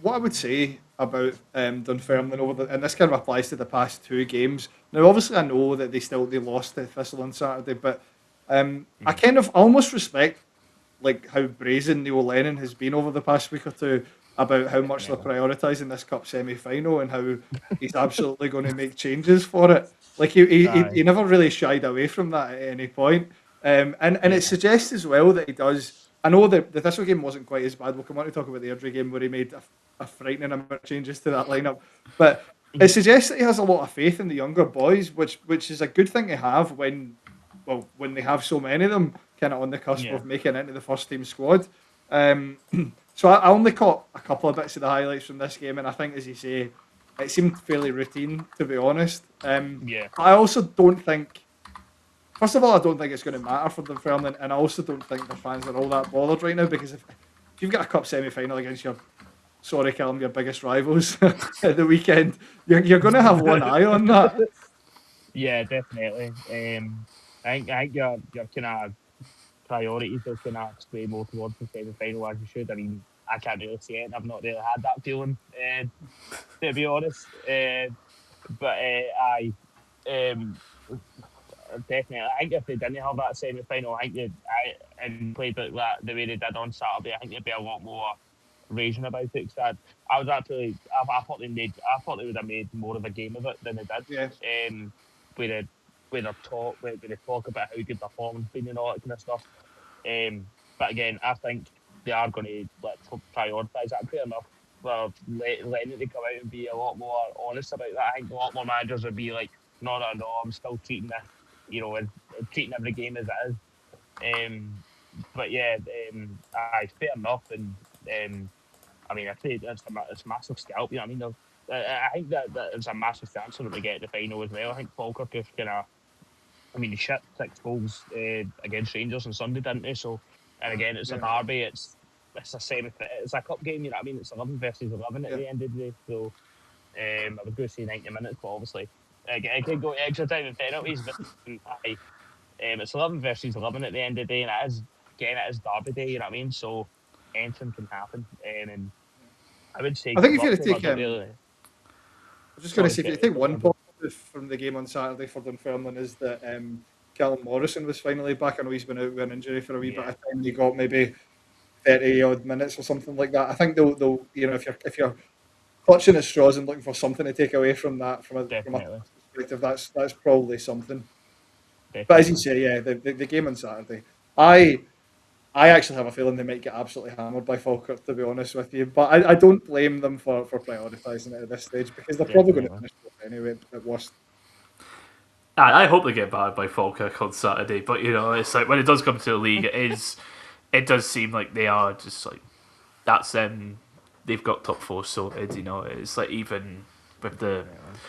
what I would say about Dunfermline and this kind of applies to the past two games. Now, obviously, I know that they lost to Thistle on Saturday, but I kind of almost respect like how brazen Neil Lennon has been over the past week or two about how much they're Definitely. prioritising this cup semi-final and how he's absolutely going to make changes for it. Like he Aye. never really shied away from that at any point. And it Yeah. suggests as well that he does. I know that the Thistle game wasn't quite as bad. We'll come on to talk about the Airdrie game where he made a frightening amount of changes to that lineup. But it suggests that he has a lot of faith in the younger boys, which is a good thing to have when they have so many of them kind of on the cusp Yeah. of making it into the first team squad. So I only caught a couple of bits of the highlights from this game, and I think, as you say, it seemed fairly routine, to be honest. Yeah. I also don't think. First of all, I don't think it's going to matter for Dunfermline, and I also don't think the fans are all that bothered right now because if you've got a cup semi-final against Callum, your biggest rivals at the weekend, you're going to have one eye on that. Yeah, definitely. I think your kind of priorities will kind of sway more towards the semi-final as you should. I mean, I can't really see it. I've not really had that feeling, to be honest. But I um, definitely. I think if they didn't have that semi-final, and played like that the way they did on Saturday, I think there'd be a lot more raging about it. Cause I was actually, I thought they would have made more of a game of it than they Yeah, did. With a with they talk about how good performance been and all that kind of stuff. But again, I think they are going to prioritise that fair enough. Well, letting it come out and be a lot more honest about that. I think a lot more managers would be like, no, I'm still treating this, and treating every game as it is. But yeah, fair enough. And I mean, I say it's a massive scalp. You know what I mean? I think that it's a massive chance for them to get to the final as well. I think Falkirk just kind of, I mean, he shit 6 goals against Rangers on Sunday, didn't he? So, and again, it's a yeah, derby. It's a it's a cup game. You know what I mean? It's 11 versus 11 at yeah. the end of the day. So, I was going to say 90 minutes, but obviously, it could go extra time and penalties. But it's 11 versus 11 at the end of the day, and it is derby day. You know what I mean? So, anything can happen. And I would say I think good if you luck were to to them. I take, don't really. I was just going to Sorry, say, if you take one go. positive from the game on Saturday for Dunfermline is that Callum Morrison was finally back. I know he's been out with an injury for a wee bit Yeah, of time. He got maybe 30 odd minutes or something like that. I think they'll if you're clutching at straws and looking for something to take away from that from a definitely, perspective, that's probably something. But as you definitely. say, yeah, the game on Saturday, I I actually have a feeling they might get absolutely hammered by Falkirk, to be honest with you. But I don't blame them for prioritising it at this stage because they're probably going to Definitely. finish fourth anyway at worst. I hope they get battered by Falkirk on Saturday, but it's like when it does come to the league, it does seem like they are just like that's them. They've got top four sorted. It's like with the Definitely.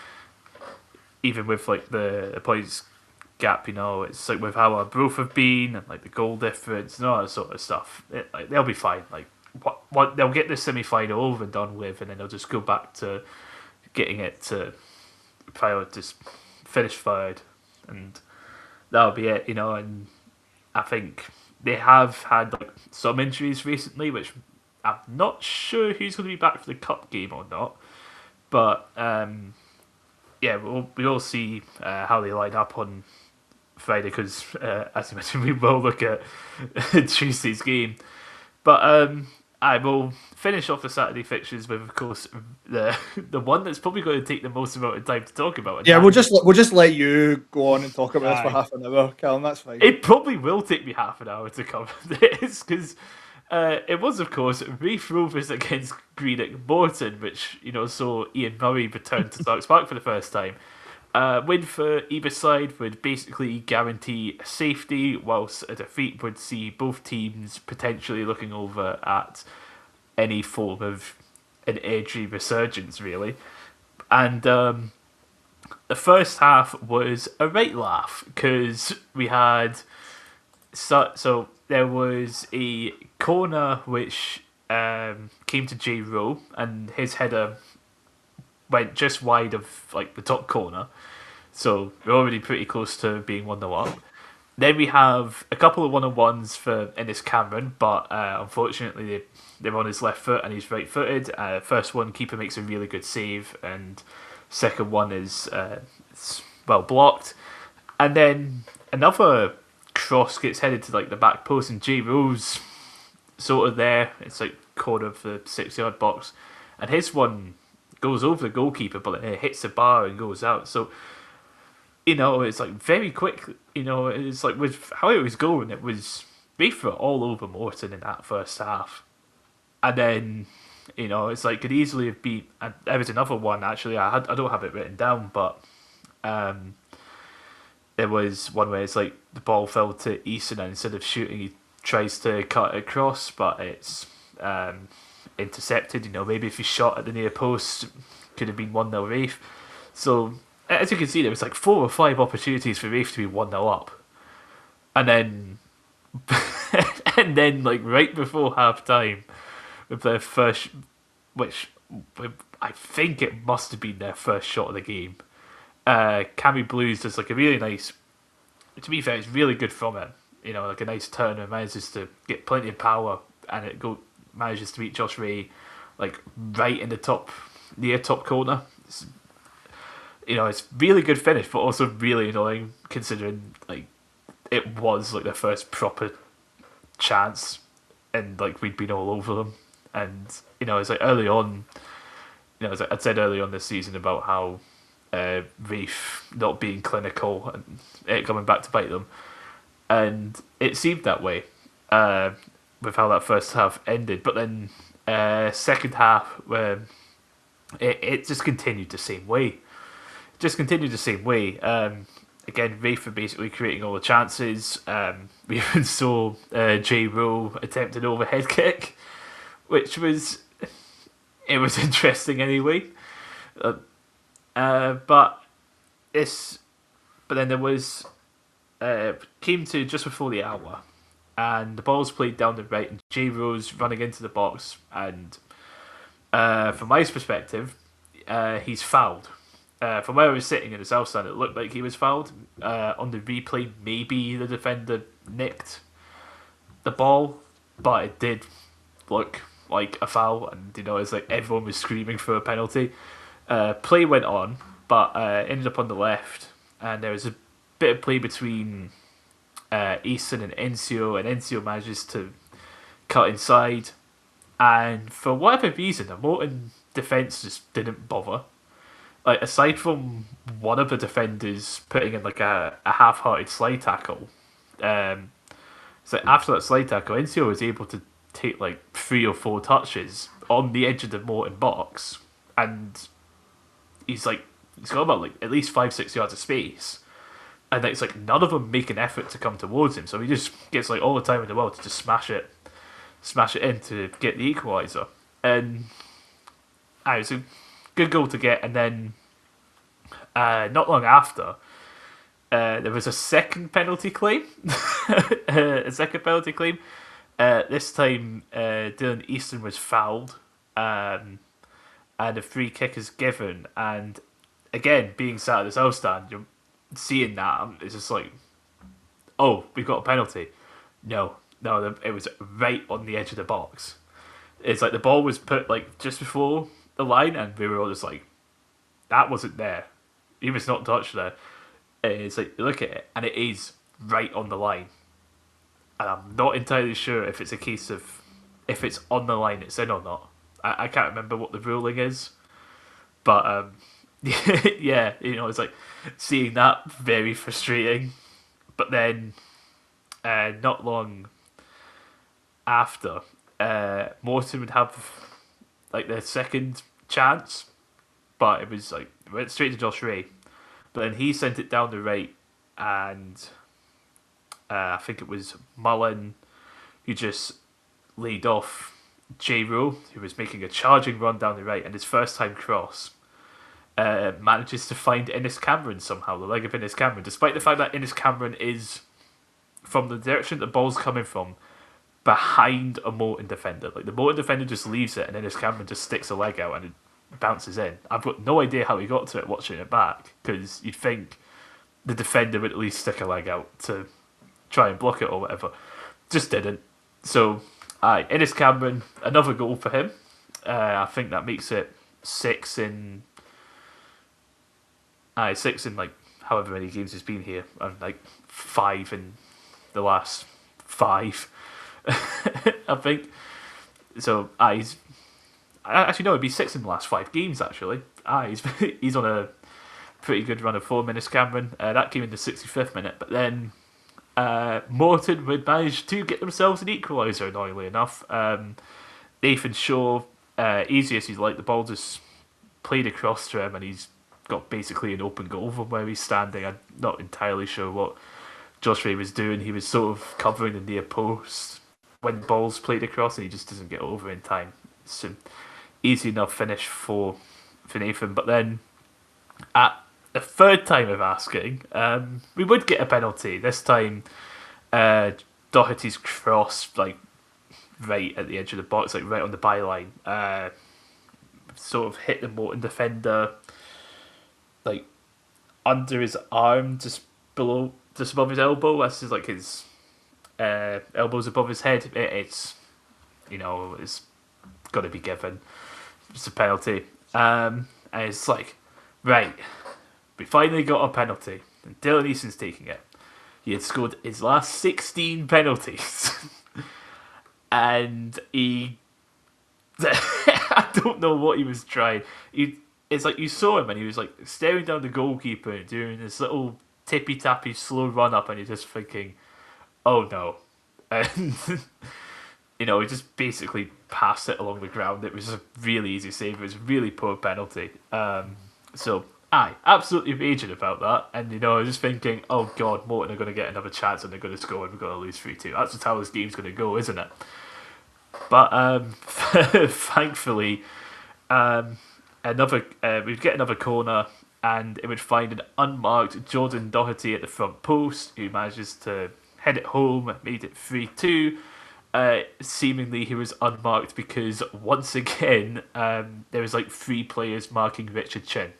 even with like the points gap, it's like with how our growth have been and like the goal difference and all that sort of stuff. Like they'll be fine. Like what they'll get the semi final over and done with, and then they'll just go back to getting it to just finish third, and that'll be it. And I think they have had like some injuries recently, which I'm not sure who's going to be back for the cup game or not. But yeah, we'll see how they line up on Friday because, as you mentioned, we will look at Tuesday's game. But I will finish off the Saturday fixtures with, of course, the the one that's probably going to take the most amount of time to talk about. And Yeah, that we'll just let you go on and talk about this for Aye. half an hour, Callum. That's fine. it probably will take me half an hour to cover this because it was, of course, Rafe Rovers against Greenock Morton, which saw Ian Murray return to Starks Park for the first time. Win for either side would basically guarantee safety, whilst a defeat would see both teams potentially looking over at any form of an Airdrie resurgence, really. And the first half was a right laugh because we had so there was a corner which came to J Rowe, and his header went just wide of like the top corner. So we're already pretty close to being 1-0 up. Then we have a couple of 1-on-1s for Ennis Cameron, but unfortunately they're on his left foot and he's right footed. First one, keeper makes a really good save, and second one is it's well blocked. And then another cross gets headed to like the back post, and J Rose sort of there. It's like corner of the 6-yard box, and his one goes over the goalkeeper, but it hits the bar and goes out. So it's like very quick. It's like with how it was going, it was Rafe all over Morton in that first half, and then it's like could easily have beat. And there was another one actually. I don't have it written down, but there was one where it's like the ball fell to Easton, and instead of shooting, he tries to cut it across, but it's intercepted. Maybe if he shot at the near post, could have been 1-0 Rafe. So as you can see, there was like 4 or 5 opportunities for Rafe to be 1-0 up, and then and then like right before half time, with their first, which I think it must have been their first shot of the game. Cammy Blues does like a really nice. To be fair, it's really good from it. Like a nice turn, and manages to get plenty of power, and manages to beat Josh Ray, like right in the near top corner. It's really good finish, but also really annoying considering like it was like their first proper chance, and like we'd been all over them. And it's like early on, as I'd said early on this season about how Rafe not being clinical and it coming back to bite them, and it seemed that way with how that first half ended. But then second half, where it just continued the same way. Again, Rafe were basically creating all the chances. We even saw J Rowe attempt an overhead kick, which was interesting anyway. But then there was came to just before the hour, and the ball's played down the right, and J Rowe's running into the box, and from my perspective, he's fouled. From where I was sitting in the south stand, it looked like he was fouled. On the replay, maybe the defender nicked the ball, but it did look like a foul, and it's like everyone was screaming for a penalty. Play went on, but ended up on the left, and there was a bit of play between Easton and Enzo manages to cut inside, and for whatever reason, the Morton defence just didn't bother. Like, aside from one of the defenders putting in like a half-hearted slide tackle, so after that slide tackle, Enzo was able to take like 3 or 4 touches on the edge of the Morton box, and he's got about like at least 5-6 yards of space, and it's like none of them make an effort to come towards him, so he just gets like all the time in the world to just smash it in to get the equaliser, and it was a good goal to get. And then not long after, there was a second penalty claim. This time, Dylan Easton was fouled, and a free kick is given. And again, being sat at the south stand, you're seeing that, it's just like, oh, we've got a penalty. No, it was right on the edge of the box. It's like the ball was put like just before the line, and we were all just like, that wasn't there. He was not touched there. And it's like, you look at it, and it is right on the line. And I'm not entirely sure if it's a case of if it's on the line, it's in or not. I can't remember what the ruling is, but yeah, it's like seeing that very frustrating. But then, not long after, Morton would have like their second chance, but it was like it went straight to Josh Ray. But then he sent it down the right, and I think it was Mullen who just laid off J Rowe, who was making a charging run down the right, and his first time cross manages to find Innes Cameron somehow, the leg of Innes Cameron, despite the fact that Innes Cameron is from the direction the ball's coming from, behind a Morton defender. Like the Morton defender just leaves it, and Innes Cameron just sticks a leg out and it bounces in. I've got no idea how he got to it watching it back, because you'd think the defender would at least stick a leg out to try and block it or whatever. Just didn't. So, Innes Cameron, another goal for him. I think that makes it 6 in like however many games he's been here, and like 5 in the last 5, I think. So, he's actually no, it'd be 6 in the last 5 games actually. He's on a pretty good run of form. Innes Cameron, that came in the 65th minute, but then Morton would manage to get themselves an equaliser, annoyingly enough. Nathan Shaw, easy as he's like, the ball just played across to him and he's got basically an open goal from where he's standing. I'm not entirely sure what Josh Ray was doing. He was sort of covering the near post when the ball's played across and he just doesn't get over in time. It's an easy enough finish for Nathan. But then at the third time of asking, we would get a penalty. This time, Doherty's cross, like right at the edge of the box, like right on the byline, sort of hit the Morton defender, like under his arm, just above his elbow. That's just like his elbows above his head. It's it's got to be given. It's a penalty, and it's like, right. We finally got a penalty, and Dylan Eason's taking it. He had scored his last 16 penalties, and he... I don't know what he was trying. It's like you saw him, and he was like staring down the goalkeeper and doing this little tippy-tappy slow run-up, and you're just thinking, oh no. And, he just basically passed it along the ground. It was a really easy save. It was a really poor penalty. So... absolutely raging about that, and I was just thinking, oh god, Morton are going to get another chance and they're going to score and we're going to lose 3-2. That's just how this game's going to go, isn't it? But thankfully, we'd get another corner and it would find an unmarked Jordan Doherty at the front post, who manages to head it home, made it 3-2. Seemingly he was unmarked because once again there was like 3 players marking Richard Chin.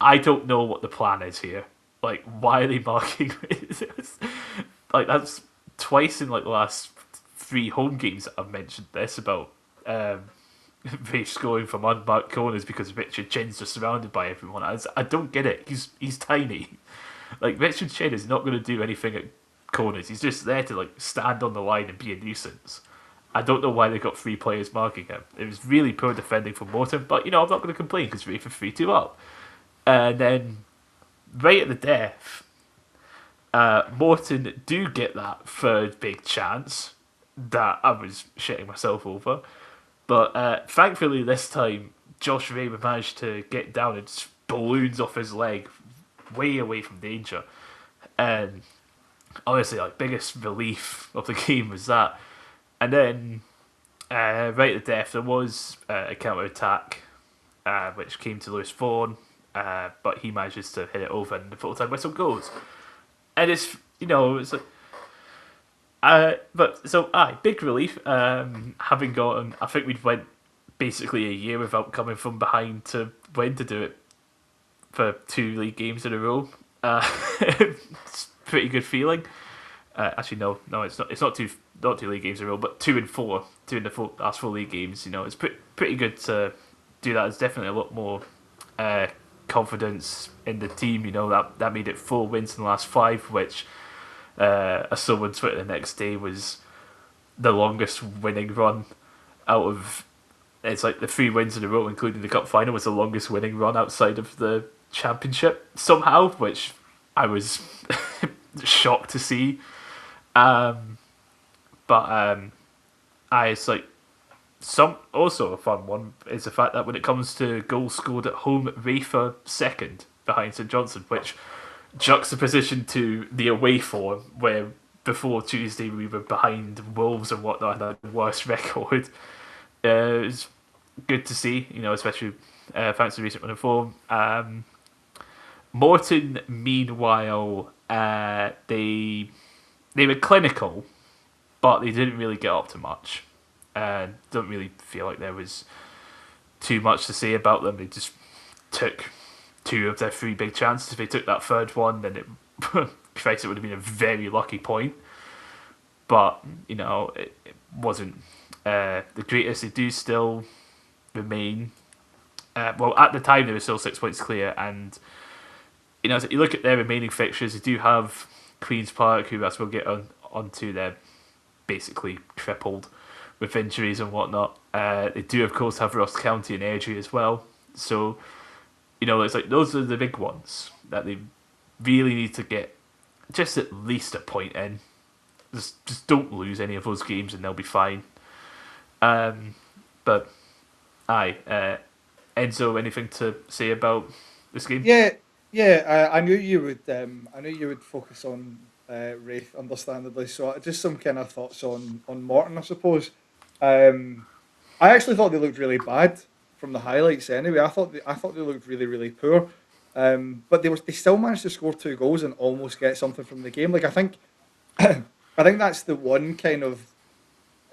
I don't know what the plan is here. Like, why are they marking this? Like, that's twice in like the last 3 home games that I've mentioned this about they scoring from unmarked corners because Richard Chin's just surrounded by everyone. I don't get it. He's tiny. Like, Richard Chin is not going to do anything at corners. He's just there to like stand on the line and be a nuisance. I don't know why they got 3 players marking him. It was really poor defending from Morton, but I'm not going to complain because we're 3-2 up. And then, right at the death, Morton do get that third big chance that I was shitting myself over. But thankfully this time, Josh Ray managed to get down and just balloons off his leg way away from danger. And honestly, like, biggest relief of the game was that. And then, right at the death, there was a counter-attack, which came to Lewis Vaughan. But he manages to hit it over and the full-time whistle goes. And it's, it's like... big relief. Having gotten... I think we'd went basically a year without coming from behind to win, to do it for 2 league games in a row. It's a pretty good feeling. Actually, no, it's not. It's not 2 league games in a row, but 2 and 4. 2 in the last 4 league games. It's pretty good to do that. It's definitely a lot more... confidence in the team, that made it 4 wins in the last 5, which I saw on Twitter the next day was the longest winning run out of. It's like the 3 wins in a row, including the cup final, was the longest winning run outside of the championship somehow, which I was shocked to see. But it's like some also a fun one is the fact that when it comes to goals scored at home, Rafe are second behind St Johnstone, which juxtaposition to the away form where before Tuesday we were behind Wolves and whatnot and had the worst record. It's good to see, especially thanks to recent run of form. Morton, meanwhile, they were clinical, but they didn't really get up to much. Don't really feel like there was too much to say about them. They just took 2 of their 3 big chances. If they took that third one, then it would have been a very lucky point. But it wasn't the greatest. They do still remain. Well, at the time they were still 6 points clear, and so you look at their remaining fixtures. They do have Queens Park, who as we'll get onto, they're basically crippled with injuries and whatnot. They do, of course, have Ross County and Airdrie as well. So, it's like those are the big ones that they really need to get just at least a point in. Just don't lose any of those games and they'll be fine. But, Enzo, anything to say about this game? Yeah. I knew you would. I knew you would focus on Wraith, understandably. So just some kind of thoughts on Morton, I suppose. I actually thought they looked really bad from the highlights. Anyway, I thought they looked really, really poor. But they still managed to score 2 goals and almost get something from the game. Like I think that's the one kind of,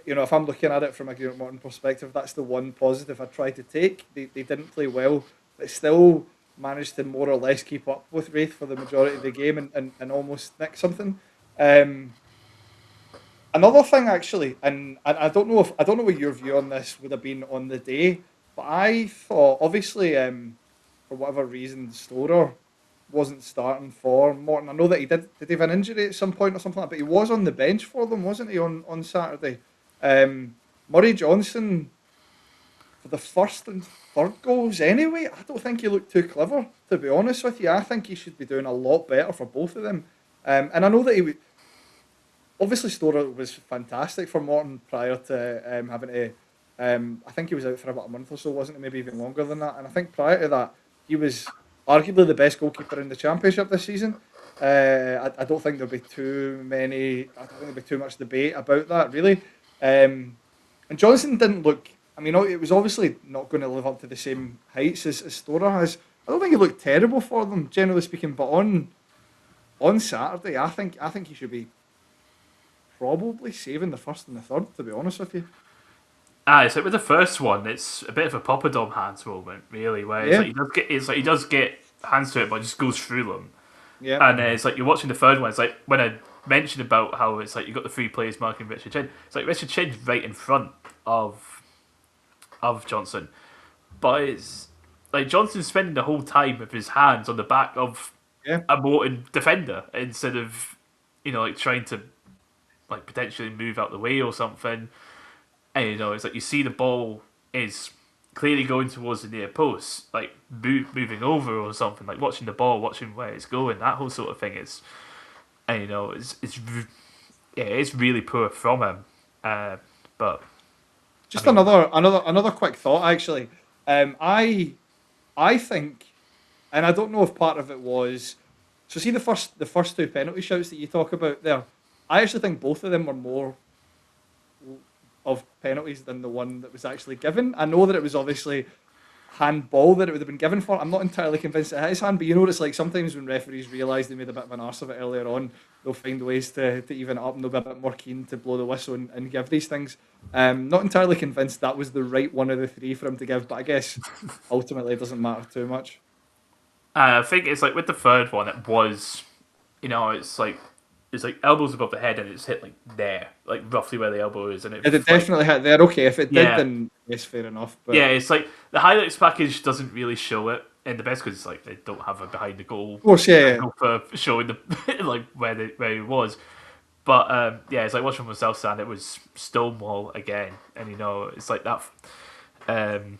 if I'm looking at it from a Kieran Morton perspective, that's the one positive I tried to take. They didn't play well, but still managed to more or less keep up with Wraith for the majority of the game and almost nick something. Another thing, actually, and I don't know what your view on this would have been on the day, but I thought obviously for whatever reason Storer wasn't starting for Morton. I know that he did he have an injury at some point or something like that, but he was on the bench for them, wasn't he, on Saturday? Murray Johnson for the first and third goals anyway, I don't think he looked too clever, to be honest with you. I think he should be doing a lot better for both of them. And I know that he obviously Storer was fantastic for Morton prior to having to I think he was out for about a month or so, wasn't he? Maybe even longer than that. And I think prior to that he was arguably the best goalkeeper in the championship this season. I don't think there'll be too much debate about that, really. And Johnson didn't look. I mean, it was obviously not going to live up to the same heights as Storer has. I don't think he looked terrible for them, generally speaking. But on Saturday, I think he should be probably saving the first and the third. To be honest with you. It's like with the first one, it's a bit of a Poppadom hands moment, really, where he does get hands to it, but it just goes through them. Yeah. And it's like you're watching the third one. It's like when I mentioned about how it's like you got the 3 players marking Richard Chin. It's like Richard Chin's right in front of Johnson, but it's like Johnson's spending the whole time with his hands on the back of a Morton defender instead of like trying to like potentially move out the way or something. And it's like you see the ball is clearly going towards the near post, like moving over or something, like watching the ball, watching where it's going, that whole sort of thing is, and it's really poor from him. But just another quick thought, actually. I think, and I don't know if part of it was, so see the first 2 penalty shouts that you talk about there. I actually think both of them were more of penalties than the one that was actually given. I know that it was obviously handball that it would have been given for. I'm not entirely convinced it is hand, but you know what it's like sometimes when referees realise they made a bit of an arse of it earlier on, they'll find ways to even it up and they'll be a bit more keen to blow the whistle and give these things. Not entirely convinced that was the right one of the 3 for him to give, but I guess ultimately it doesn't matter too much. I think it's like with the third one, it was, it's like elbows above the head and it's hit like there, like roughly where the elbow is, and it definitely hit there. Okay, if it did, then yes, fair enough. But yeah, it's like the highlights package doesn't really show it in the best because it's like they don't have a behind the goal. Of course, yeah. For showing the like where he was, But yeah, it's like watching from South Stand. It was Stonewall again, and it's like that.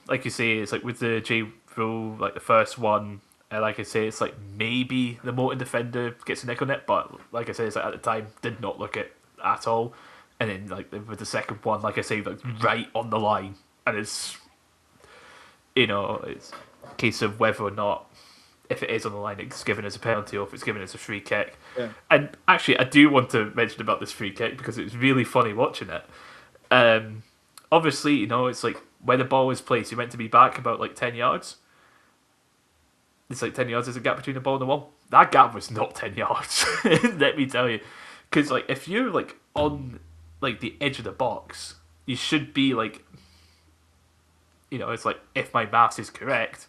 Like you say, it's like with the J rule, like the first one. Like I say, it's like maybe the Morton defender gets a nick on it, but like I say, it's like at the time did not look it at all. And then like with the second one, like I say, like right on the line, and it's a case of whether or not if it is on the line, it's given as a penalty or if it's given as a free kick. Yeah. And actually, I do want to mention about this free kick because it was really funny watching it. Obviously, it's like where the ball is placed, you're meant to be back about like 10 yards. It's like 10 yards is a gap between the ball and the wall. That gap was not 10 yards, let me tell you. Because like if you're like on like the edge of the box, you should be like, it's like if my maths is correct,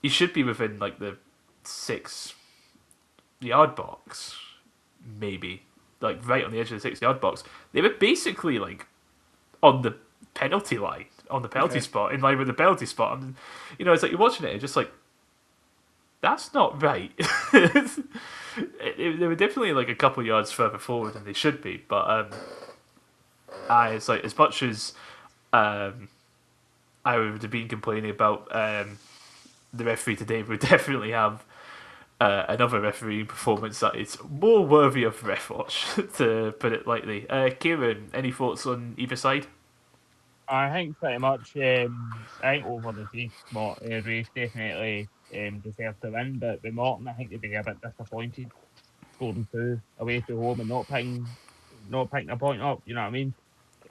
you should be within like the 6-yard box, maybe like right on the edge of the 6-yard box. They were basically like on the penalty line, on the penalty spot, in line with the penalty spot. And it's like you're watching it, and just like that's not right. They were definitely like a couple yards further forward than they should be. But it's like as much as I would have been complaining about the referee today, we definitely have another refereeing performance that is more worthy of Refwatch, to put it lightly. Kieran, any thoughts on either side? I think pretty much. I think over the three, Rafe definitely deserved to win, but with Morton, I think they'd be a bit disappointed scoring two away from home and not picking a point up. You know what I mean?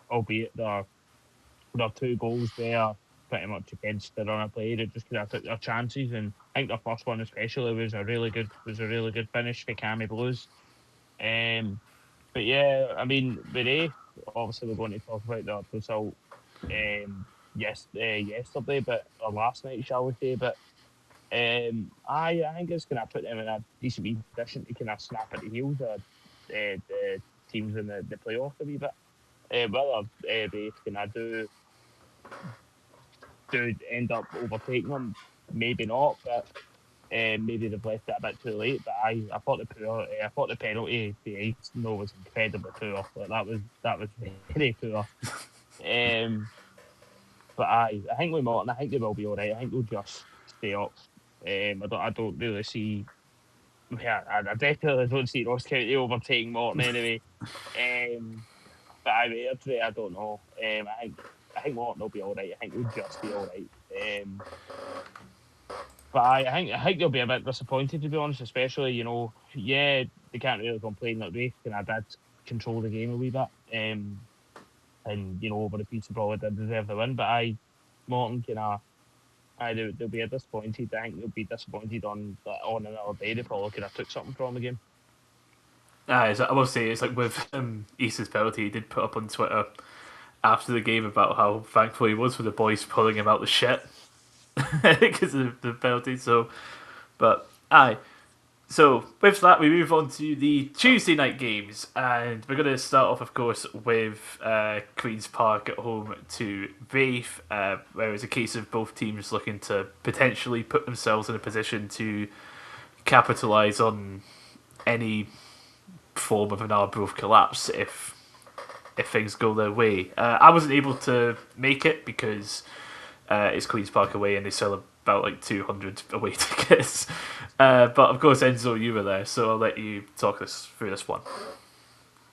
Albeit their two goals there pretty much against the run of play. They just could have took their chances, and I think the first one especially was a really good finish for Cammy Blues. But yeah, I mean, with Rafe, obviously we're going to talk about the result yesterday, but or last night, shall we say? But I think it's going to put them in a decent wee position to kind of snap at the heels of the teams in the playoff a wee bit. Whether Rafe can do end up overtaking them, maybe not, but maybe they've left it a bit too late. But I thought I thought the penalty the Easton was incredibly poor. Like that was very poor. But I think with Morton, I think they will be all right. I think they'll just stay up. I don't really see. Yeah, I definitely don't see Ross County overtaking Morton anyway. But I don't know. I think Morton will be all right. I think they'll just be all right. But I think they'll be a bit disappointed, to be honest. Especially they can't really complain that they did control the game a wee bit. And over the piece probably did deserve the win. But Morton they'll be disappointed. I think they'll be disappointed on another day. They probably could have took something from the game. I will say it's like with East's penalty, he did put up on Twitter after the game about how thankful he was for the boys pulling him out the shit because of the penalty. So, but So with that, we move on to the Tuesday night games, and we're going to start off, of course, with Queen's Park at home to Raith, where it's a case of both teams looking to potentially put themselves in a position to capitalise on any form of an Arbroath collapse if things go their way. I wasn't able to make it because it's Queen's Park away and they sell about like 200 away tickets. But of course, Enzo, you were there, so I'll let you talk us through this one.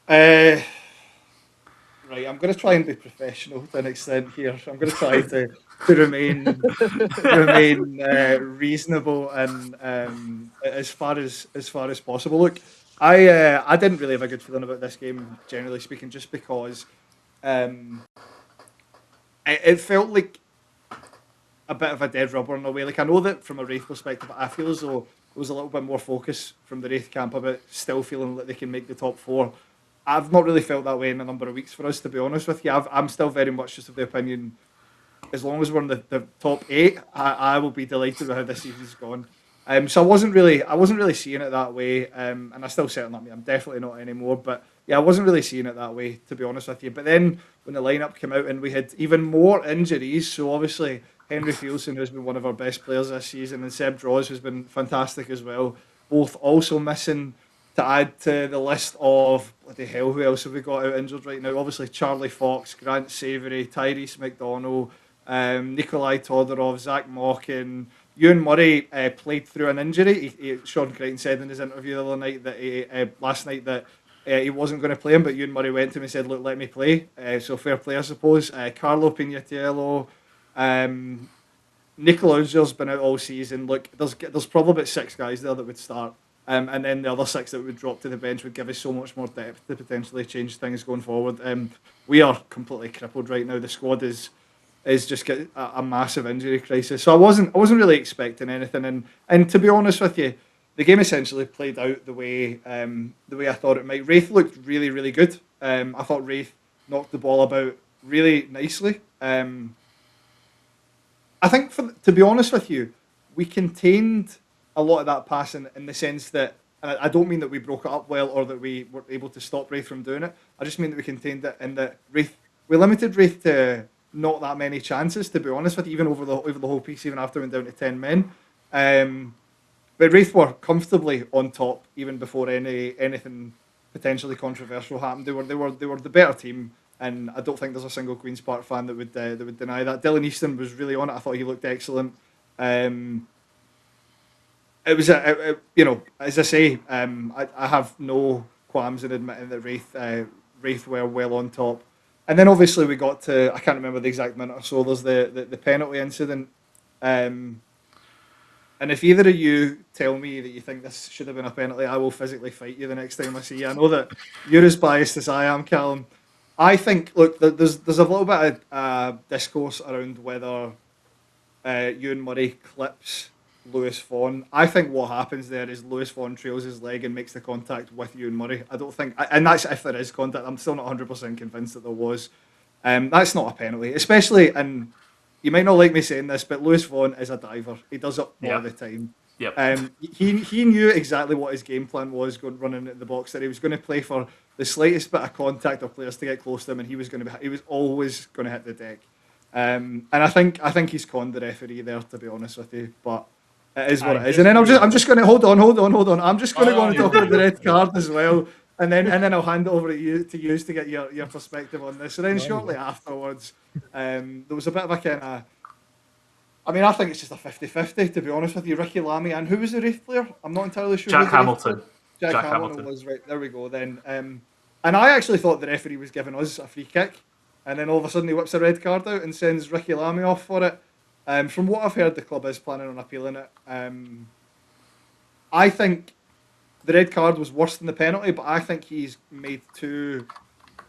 Right, I'm going to try and be professional to an extent here. I'm going to try to remain reasonable and as far as possible. Look, I didn't really have a good feeling about this game, generally speaking, just because it felt like a bit of a dead rubber in a way. Like, I know that from a Wraith perspective, I feel as though there was a little bit more focus from the Wraith camp about still feeling like they can make the top four. I've not really felt that way in a number of weeks for us, to be honest with you. I'm still very much just of the opinion, as long as we're in the top eight, I will be delighted with how this season's gone. So I wasn't really seeing it that way, and I still certainly, I'm definitely not anymore. But yeah, I wasn't really seeing it that way, to be honest with you. But then when the lineup came out and we had even more injuries, so obviously Henry Fieldson, who's been one of our best players this season, and Seb Draws, who's been fantastic as well, both also missing, to add to the list of bloody hell, who else have we got out injured right now? Obviously, Charlie Fox, Grant Savoury, Tyrese McDonald, Nikolai Todorov, Zach Mockin. Ewan Murray played through an injury. Sean Crichton said in his interview the other night that last night that he wasn't going to play him, but Ewan Murray went to him and said, "Look, let me play." So fair play, I suppose. Carlo Pignatello, Nicola Uzer's been out all season. Look, there's probably about 6 guys there that would start. And then the other 6 that would drop to the bench would give us so much more depth to potentially change things going forward. We are completely crippled right now. The squad is just got a massive injury crisis. So I wasn't really expecting anything. And to be honest with you, the game essentially played out the way I thought it might. Wraith looked really, really good. I thought Wraith knocked the ball about really nicely. I think, to be honest with you, we contained a lot of that passing in the sense that, and I don't mean that we broke it up well or that we were able to stop Wraith from doing it. I just mean that we contained it in that we limited Wraith to not that many chances, to be honest with you, even over the whole piece, even after we went down to 10 men. But Wraith were comfortably on top even before anything potentially controversial happened. They were the better team. And I don't think there's a single Queen's Park fan that would deny that. Dylan Easton was really on it. I thought he looked excellent. It was as I say, I have no qualms in admitting that Wraith were well on top. And then obviously we got to, I can't remember the exact minute or so. There's the penalty incident. And if either of you tell me that you think this should have been a penalty, I will physically fight you the next time I see you. I know that you're as biased as I am, Callum. I think, look, there's a little bit of discourse around whether Ewan Murray clips Lewis Vaughan. I think what happens there is Lewis Vaughan trails his leg and makes the contact with Ewan Murray. I don't think, and that's if there is contact. I'm still not 100% convinced that there was. That's not a penalty, especially, and you might not like me saying this, but Lewis Vaughan is a diver. He does it all the time. Yep. He knew exactly what his game plan was going running at the box, that he was going to play for the slightest bit of contact or players to get close to him, and he was always going to hit the deck. And I think he's conned the referee there, to be honest with you. But it is what it is. And then I'm just going to hold on. I'm just going to go on and talk about the red card as well, and then I'll hand it over to you to get your perspective on this. So then shortly afterwards, there was a bit of a kind of, I mean, I think it's just a 50-50, to be honest with you. Ricky Lamy and who was the Wraith player? I'm not entirely sure. Jack Hamilton. Jack Hamilton was right. There we go then. And I actually thought the referee was giving us a free kick, and then all of a sudden he whips a red card out and sends Ricky Lamy off for it. From what I've heard, the club is planning on appealing it. I think the red card was worse than the penalty, but I think he's made 2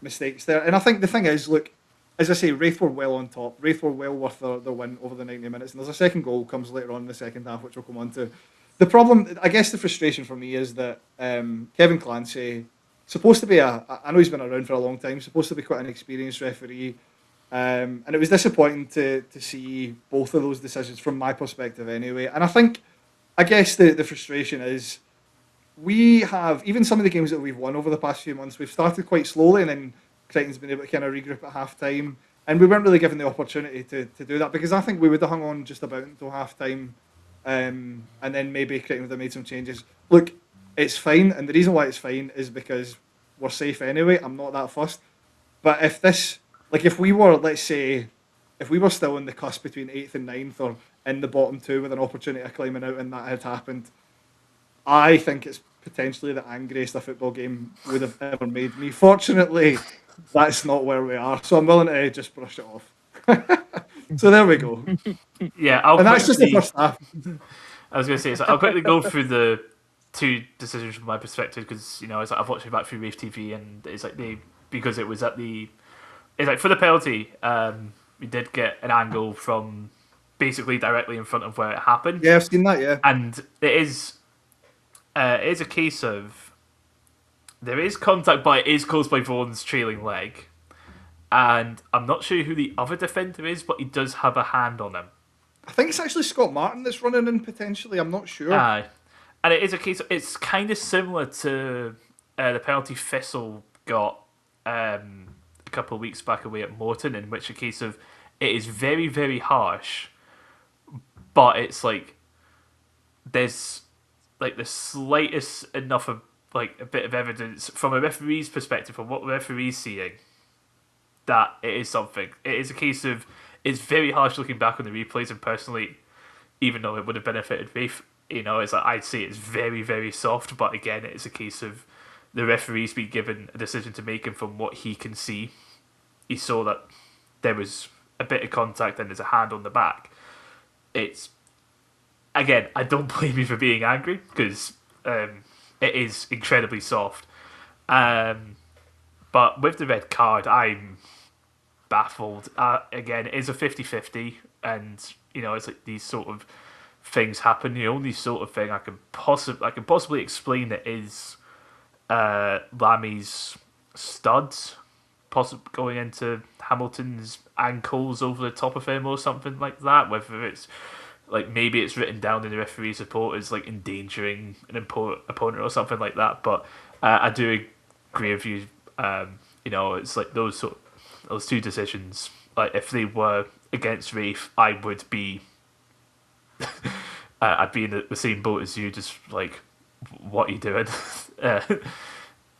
mistakes there. And I think the thing is, look, as I say, Wraith were well on top. Wraith were well worth their win over the 90 minutes. And there's a second goal comes later on in the second half, which we'll come on to. The problem, I guess the frustration for me is that Kevin Clancy, supposed to be I know he's been around for a long time, supposed to be quite an experienced referee. And it was disappointing to see both of those decisions from my perspective anyway. And I guess the frustration is we have, even some of the games that we've won over the past few months, we've started quite slowly and then Crichton's been able to kind of regroup at half time, and we weren't really given the opportunity to do that, because I think we would have hung on just about until half time, and then maybe Crichton would have made some changes. Look, it's fine, and the reason why it's fine is because we're safe anyway. I'm not that fussed. But if we were, let's say, if we were still in the cusp between 8th and 9th or in the bottom 2 with an opportunity of climbing out and that had happened, I think it's potentially the angriest a football game would have ever made me. Fortunately, that's not where we are, so I'm willing to just brush it off. So there we go. Yeah, and that's just the first half. I was going to say, so I'll quickly go through the 2 decisions from my perspective, because I've watched it back through Wave TV, and it's like because it was it's like for the penalty, we did get an angle from basically directly in front of where it happened. Yeah, I've seen that. Yeah, and it is a case of there is contact, but it is caused by Vaughan's trailing leg, and I'm not sure who the other defender is, but he does have a hand on him. I think it's actually Scott Martin that's running in potentially. I'm not sure. Aye. And it is a case of, it's kind of similar to the penalty Thistle got a couple of weeks back away at Morton, in which a case of it is very, very harsh, but it's like there's like the slightest enough of like a bit of evidence from a referee's perspective, from what the referee's seeing, that it is something. It is a case of it's very harsh looking back on the replays, and personally, even though it would have benefited Rafe, it's like I'd say it's very, very soft. But again, it's a case of the referee's been given a decision to make, and from what he can see, he saw that there was a bit of contact and there's a hand on the back. It's again, I don't blame you for being angry because it is incredibly soft. But with the red card, I'm baffled. Again, it is a 50-50, and it's like these sort of things happen. The only sort of thing I can possibly explain it is Lammy's studs possibly going into Hamilton's ankles over the top of him or something like that. Whether it's like maybe it's written down in the referee's report as like endangering an opponent or something like that. But I do agree with you. It's like those two decisions. Like if they were against Rafe, I would be. I'd be in the same boat as you. Just like, what are you doing?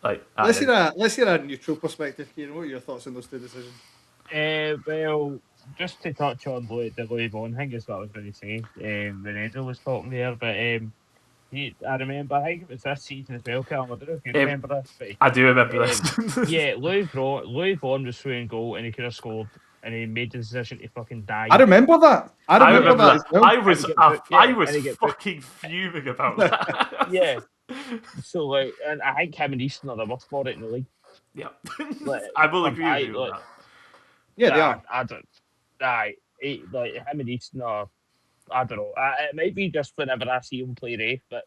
Let's hear a neutral perspective, Kieran. What are your thoughts on those two decisions? Well, just to touch on the Louis Vaughan thing is what I was going to say when Enzo was talking there, but I remember, I think it was this season as well, Callum. I don't know if you remember this, but I do remember this. yeah, Louis Vaughan was through in goal and he could have scored, and he made the decision to fucking die. I remember that. I remember that as well. I was fucking fuming about that. Yeah. So like, and I think him and Easton are the worst for it in the league. Yeah, like, I will agree with you on that. Yeah, they are. I don't. Like him and Easton are. I don't know. It might be just whenever I see him play Rafe, but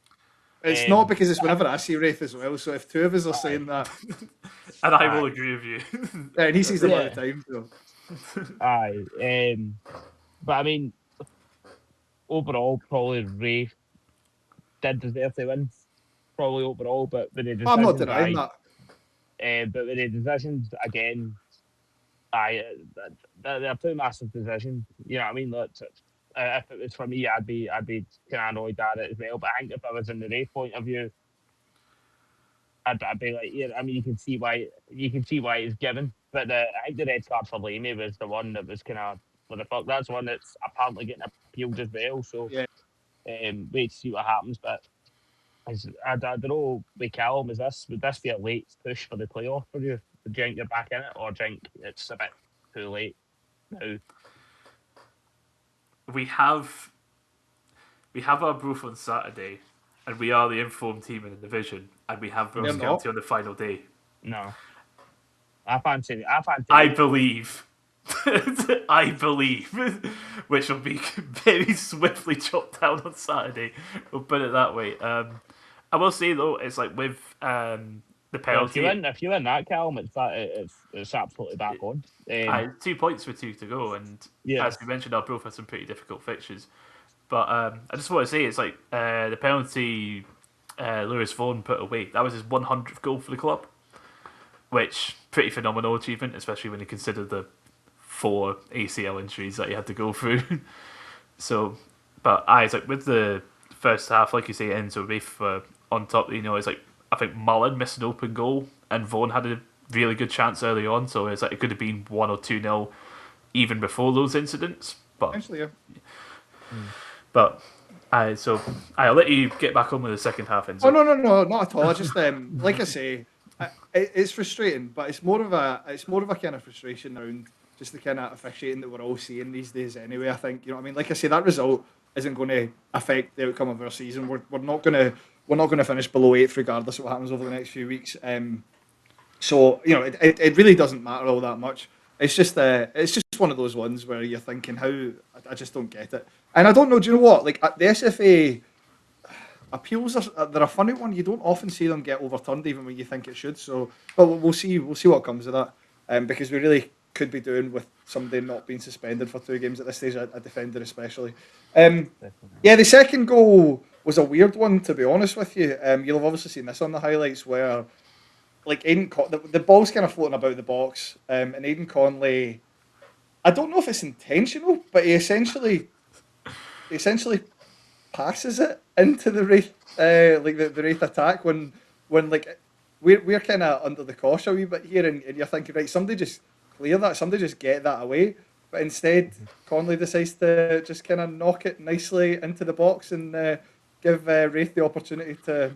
it's not because it's whenever I see Rafe as well. So if two of us are saying that, and I will agree with you. Yeah, and he sees them all the time. So. But I mean, overall, probably Rafe did deserve to win. Probably overall, but with the decisions, I'm not denying that. But with the decisions again, they're two massive decisions. You know what I mean? Look, if it was for me, I'd be kind of annoyed at it as well. But I think if I was in the Rafe point of view, I'd be like, yeah. I mean, you can see why it's given. But I think the red card for Lamey was the one that was kind of what the fuck. That's one that's apparently getting appealed as well. So yeah. Wait to see what happens. But I don't know with Callum, would this be a late push for the playoff for you? Do you think you're back in it, or do you think it's a bit too late now? We have our booth on Saturday, and we are the informed team in the division, and we have Ross County on the final day. No, I fancy. I believe, which will be very swiftly chopped down on Saturday. We'll put it that way. I will say though, it's like with the penalty. Well, if you win that, Callum, it's absolutely back on. 2 points with 2 to go, and as we mentioned, our both had some pretty difficult fixtures. But I just want to say, it's like the penalty Lewis Vaughan put away. That was his 100th goal for the club, which pretty phenomenal achievement, especially when you consider the 4 ACL injuries that he had to go through. So, but it's like with the first half, like you say, Enzo Rafe on top. It's like I think Mullen missed an open goal, and Vaughan had a really good chance early on. So it's like it could have been 1 or 2-0 even before those incidents. But actually, yeah. But I'll let you get back on with the second half. Enzo. Oh no, not at all. I just like I say, it's frustrating, but it's more of a kind of frustration around just the kind of officiating that we're all seeing these days. Anyway, I think what I mean. Like I say, that result isn't going to affect the outcome of our season. We're not going to finish below 8th regardless of what happens over the next few weeks. So it really doesn't matter all that much. It's just one of those ones where you're thinking, how I just don't get it. And I don't know. Do you know what? Like the SFA appeals, they're a funny one. You don't often see them get overturned, even when you think it should. So, but we'll see what comes of that. Because we really could be doing with somebody not being suspended for 2 games at this stage, a defender especially. The second goal was a weird one, to be honest with you. You'll have obviously seen this on the highlights where, like, the ball's kind of floating about the box, and Aidan Conley, I don't know if it's intentional, but he essentially passes it into the Wraith, the Wraith attack when when like we're kind of under the cosh a wee bit here, and you're thinking, right, somebody just clear that, somebody just get that away. But instead, Conley decides to just kind of knock it nicely into the box and give Wraith the opportunity to.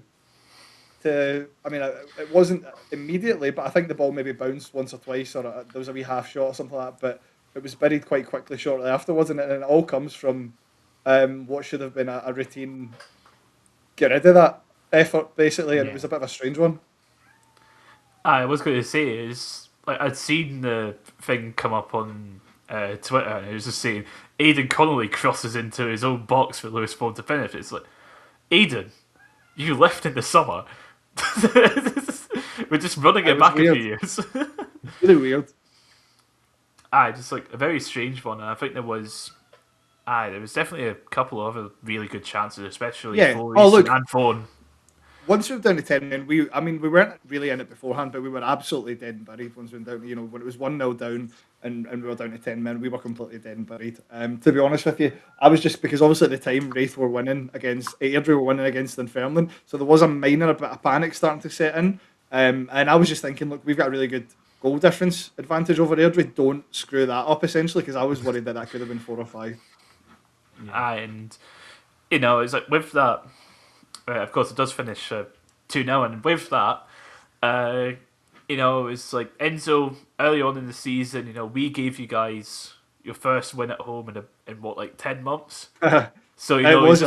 I mean, it wasn't immediately, but I think the ball maybe bounced once or twice, or there was a wee half shot or something like that. But it was buried quite quickly shortly after, wasn't it? And it all comes from what should have been a routine get rid of that effort, basically, and it Yeah. was a bit of a strange one. I was going to say is like I'd seen the thing come up on Twitter, and it was just saying Aidan Connolly crosses into his own box for Lewis Bond to finish. It's like Aidan, you left in the summer. We're just running It it was back a few weird, years. really weird. Just like a very strange one, and I think there was definitely a couple of other really good chances, especially Yeah. for Oh, Easton look, and Vaughan. once we were down to 10 men, I mean, we weren't really in it beforehand, but we were absolutely dead and buried once we went down. You know, when it was 1-0 down and we were down to 10 men, we were completely dead and buried. To be honest with you, I was just because obviously at the time, Wraith were winning against Airdrie, were winning against Dunfermline. So there was a minor bit of panic starting to set in. And I was just thinking, look, we've got a really good goal difference advantage over Airdrie. Don't screw that up, essentially, because I was worried that that could have been 4 or 5. And it's like with that, of course, it does finish 2-0, and with that, uh, it's like Enzo early on in the season. We gave you guys your first win at home in what, like 10 months. So It was,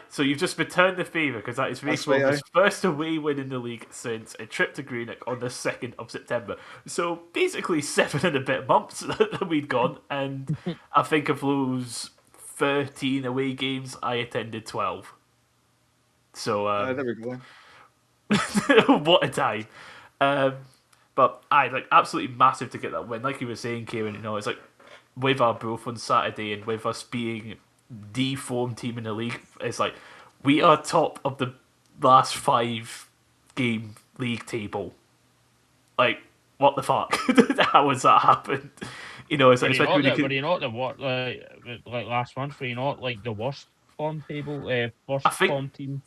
So you've just returned the favour because that is that's Race right, Rovers' first away win in the league since a trip to Greenock on the 2nd of September. So basically 7 and a bit months that we'd gone, and I think of those 13 away games, I attended 12. So there we go. what a time! Um, but like absolutely massive to get that win. Like you were saying, Kieran, it's like with our growth on Saturday and with us being the form team in the league, it's like we are top of the last 5 game league table. Like, what the fuck? How has that happened? It's like especially when you Were could. you not the what like last month? Were you not like the worst form table, I worst think. form team?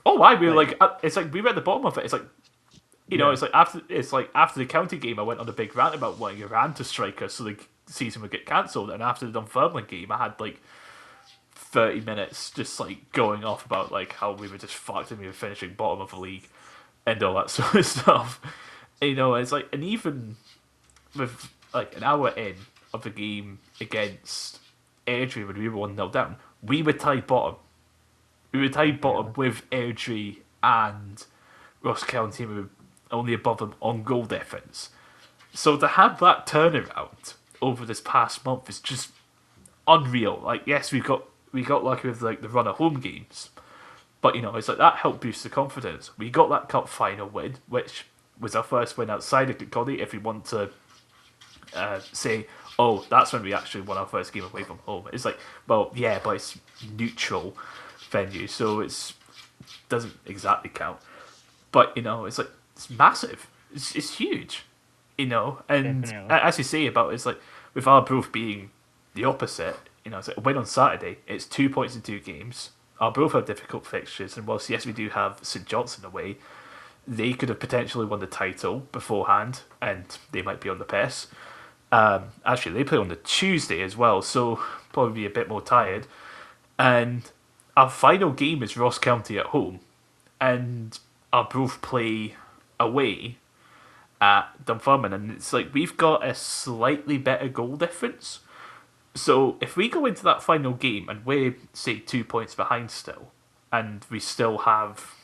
Oh, why we were Like like? It's like we were at the bottom of it. It's like yeah, it's like after the county game, I went on a big rant about wanting Iran to strike us so the season would get cancelled. And after the Dunfermline game, I had like 30 minutes just like going off about like how we were just fucked and we were finishing bottom of the league and all that sort of stuff. It's like, and even with like an hour in of the game against Airdrie when we were 1-0 down, we were tied bottom. We were tied bottom with Airdrie and Ross County. We were only above them on goal difference. So to have that turnaround over this past month is just unreal. Like, yes, we got lucky with like the run of home games, but it's like that helped boost the confidence. We got that cup final win, which was our first win outside of Kirkcaldy. If we want to say, oh, that's when we actually won our first game away from home. It's like, well, yeah, but it's neutral venue, so it's doesn't exactly count. But it's like it's massive. It's huge, And definitely. as you say about it's like with our proof being the opposite. It's like a win on Saturday. It's 2 points in 2 games. Our both have difficult fixtures, and whilst yes we do have St Johnstone away, they could have potentially won the title beforehand, and they might be on the piss. Actually, they play on the Tuesday as well, so probably be a bit more tired. And our final game is Ross County at home, and our both play away at Dunfermline, and it's like we've got a slightly better goal difference. So if we go into that final game and we're say 2 points behind still, and we still have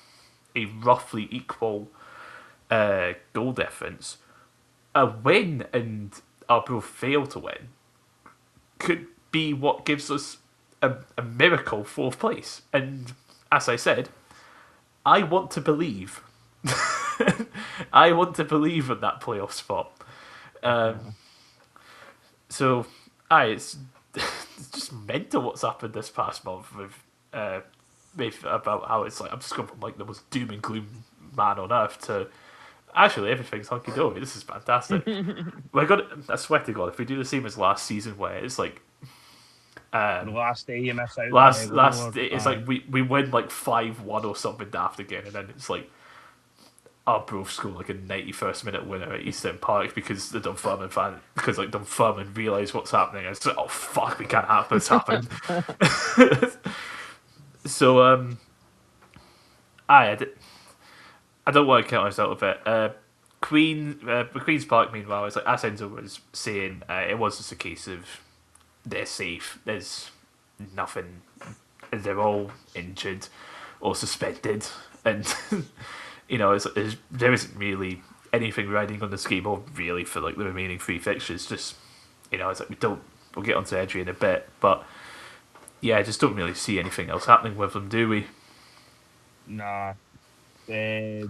a roughly equal goal difference, a win and our both fail to win could be what gives us a miracle 4th place. And as I said, I want to believe. I want to believe in that playoff spot. So, it's just mental what's happened this past month with about how it's like I'm just going from like the most doom and gloom man on earth to actually everything's hunky dory. This is fantastic. We're gonna. I swear to God, if we do the same as last season, where it's like The last day you miss out. last it's like we win like 5-1 or something daft again, and then it's like Arbroath scored like a 91st minute winner at Eastern Park because Dunfermline realised what's happening. It's like, oh fuck, we can't have this happen. So I don't want to count myself a bit. Queen's Park, meanwhile, it's like as Enzo was saying, it was just a case of they're safe. There's nothing. They're all injured or suspended, and there isn't really anything riding on this game, or really for like the remaining three fixtures. Just it's like we'll get onto Airdrie in a bit, but yeah, I just don't really see anything else happening with them, do we? Nah. I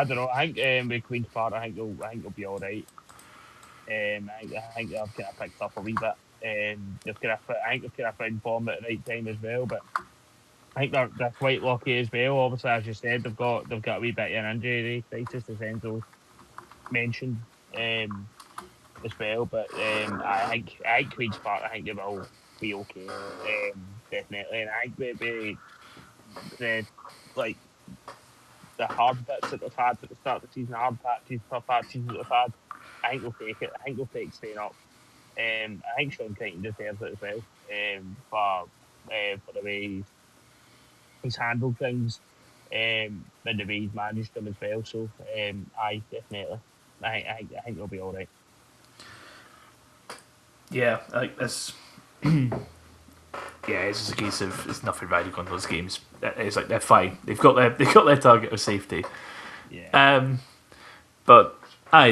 don't know. I think with Queen's Park, I think they'll be all right. I think they've kind of picked up a wee bit. I think they've kind of found form at the right time as well. But I think they're quite lucky as well. Obviously, as you said, they've got a wee bit of an injury crisis, as Enzo mentioned as well. But I think Queen's Park, I think they will be okay. Definitely, and I think the like the hard bits that they've had at the start of the season, hard patches, tough patches that they've had, I think they'll take it. I think they'll take staying up. I think Sean Crichton deserves it as well. For the way he's handled things, and the way he's managed them as well. So, I definitely, I think they'll be all right. Yeah, like this. Yeah, it's just a case of there's nothing riding on those games. It's like they're fine. They've got their target of safety. Yeah. But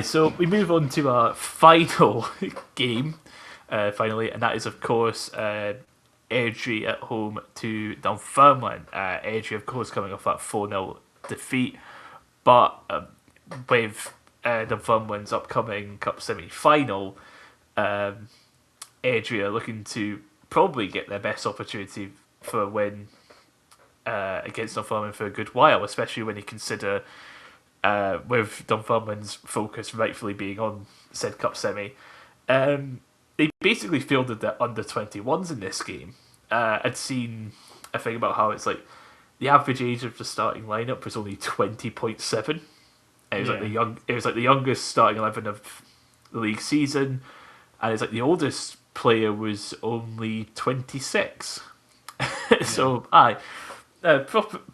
so we move on to our final game, finally, and that is of course Airdrie at home to Dunfermline. Airdrie, of course, coming off that 4-0 defeat, but with Dunfermline's upcoming cup semi-final, Airdrie are looking to probably get their best opportunity for a win against Dunfermline for a good while, especially when you consider with Dunfermline's focus rightfully being on said cup semi. They basically fielded their under-21s in this game. I'd seen a thing about how it's like the average age of the starting lineup was only 20.7. It was like the youngest starting 11 of the league season, and it's like the oldest player was only 26. So,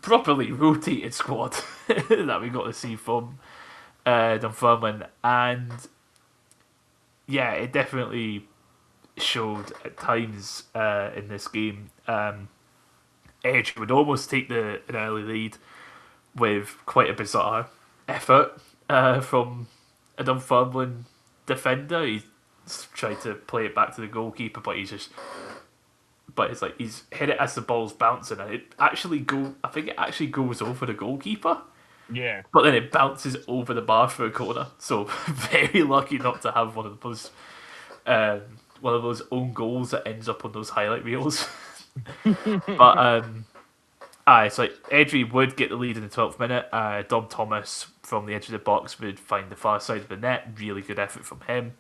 properly rotated squad that we got to see from Dunfermline, and yeah, it definitely showed at times in this game. Edge would almost take an early lead with quite a bizarre effort from a Dunfermline defender. He tried to play it back to the goalkeeper, but it's like he's hit it as the ball's bouncing, and I think it actually goes over the goalkeeper. Yeah. But then it bounces over the bar for a corner. So very lucky not to have one of those own goals that ends up on those highlight reels. But it's like Airdrie would get the lead in the 12th minute. Dom Thomas from the edge of the box would find the far side of the net. Really good effort from him.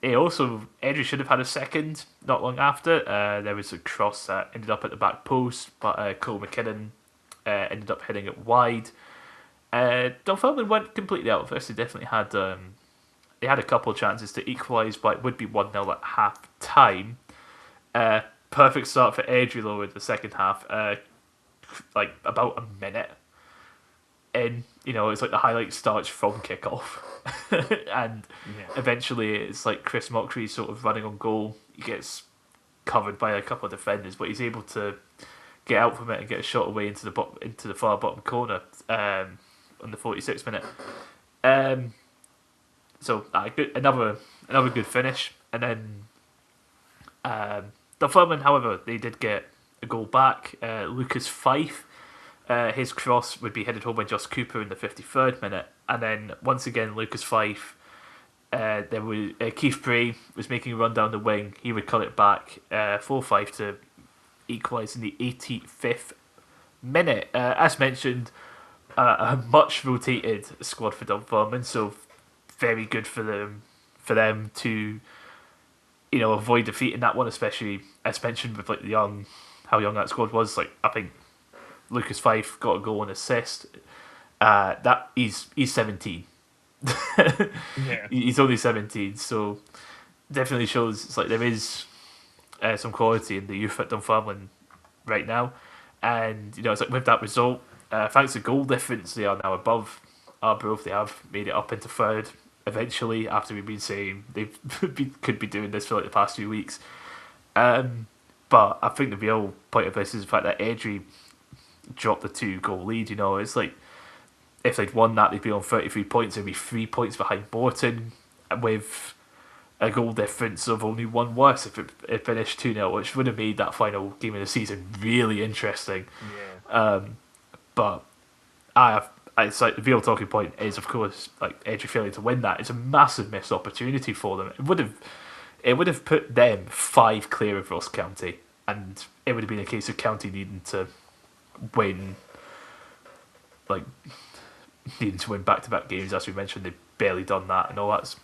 Airdrie should have had a second not long after. There was a cross that ended up at the back post, but Cole McKinnon ended up hitting it wide. Dunfermline went completely out of this. They definitely had a couple of chances to equalise, but it would be 1-0 at half time. Perfect start for Airdrie though in the second half. Like about a minute in, it's like the highlight starts from kickoff, and eventually it's like Chris Mocktree sort of running on goal. He gets covered by a couple of defenders, but he's able to get out from it and get a shot away into the far bottom corner on the 46th minute. So another good finish, and then Dunfermline, however, they did get a goal back. Lucas Fife, his cross would be headed home by Joss Cooper in the 53rd minute, and then once again Lucas Fife. There was Keith Bray was making a run down the wing. He would cut it back 4-5 to equalise in the 85th minute. As mentioned, a much rotated squad for Dunfermline, so very good for them to avoid defeat in that one, especially as mentioned with like how young that squad was. Like I think Lucas Fife got a goal and assist. That he's 17. Yeah. He's only 17, so definitely shows it's like there is some quality in the youth at Dunfermline right now, and it's like with that result, thanks to goal difference, they are now above Arbroath. They have made it up into third eventually after we've been saying they could be doing this for like the past few weeks. But I think the real point of this is the fact that Airdrie dropped the 2 goal lead. It's like if they'd won that, they'd be on 33 points. They'd be 3 points behind Bolton with a goal difference of only one worse if it finished 2-0, which would have made that final game of the season really interesting. Yeah. But it's like the real talking point is, of course, like Airdrie failing to win that. It's a massive missed opportunity for them. It would have put them 5 clear of Ross County, and it would have been a case of County win, like needing to win back-to-back games. As we mentioned, they've barely done that and all that.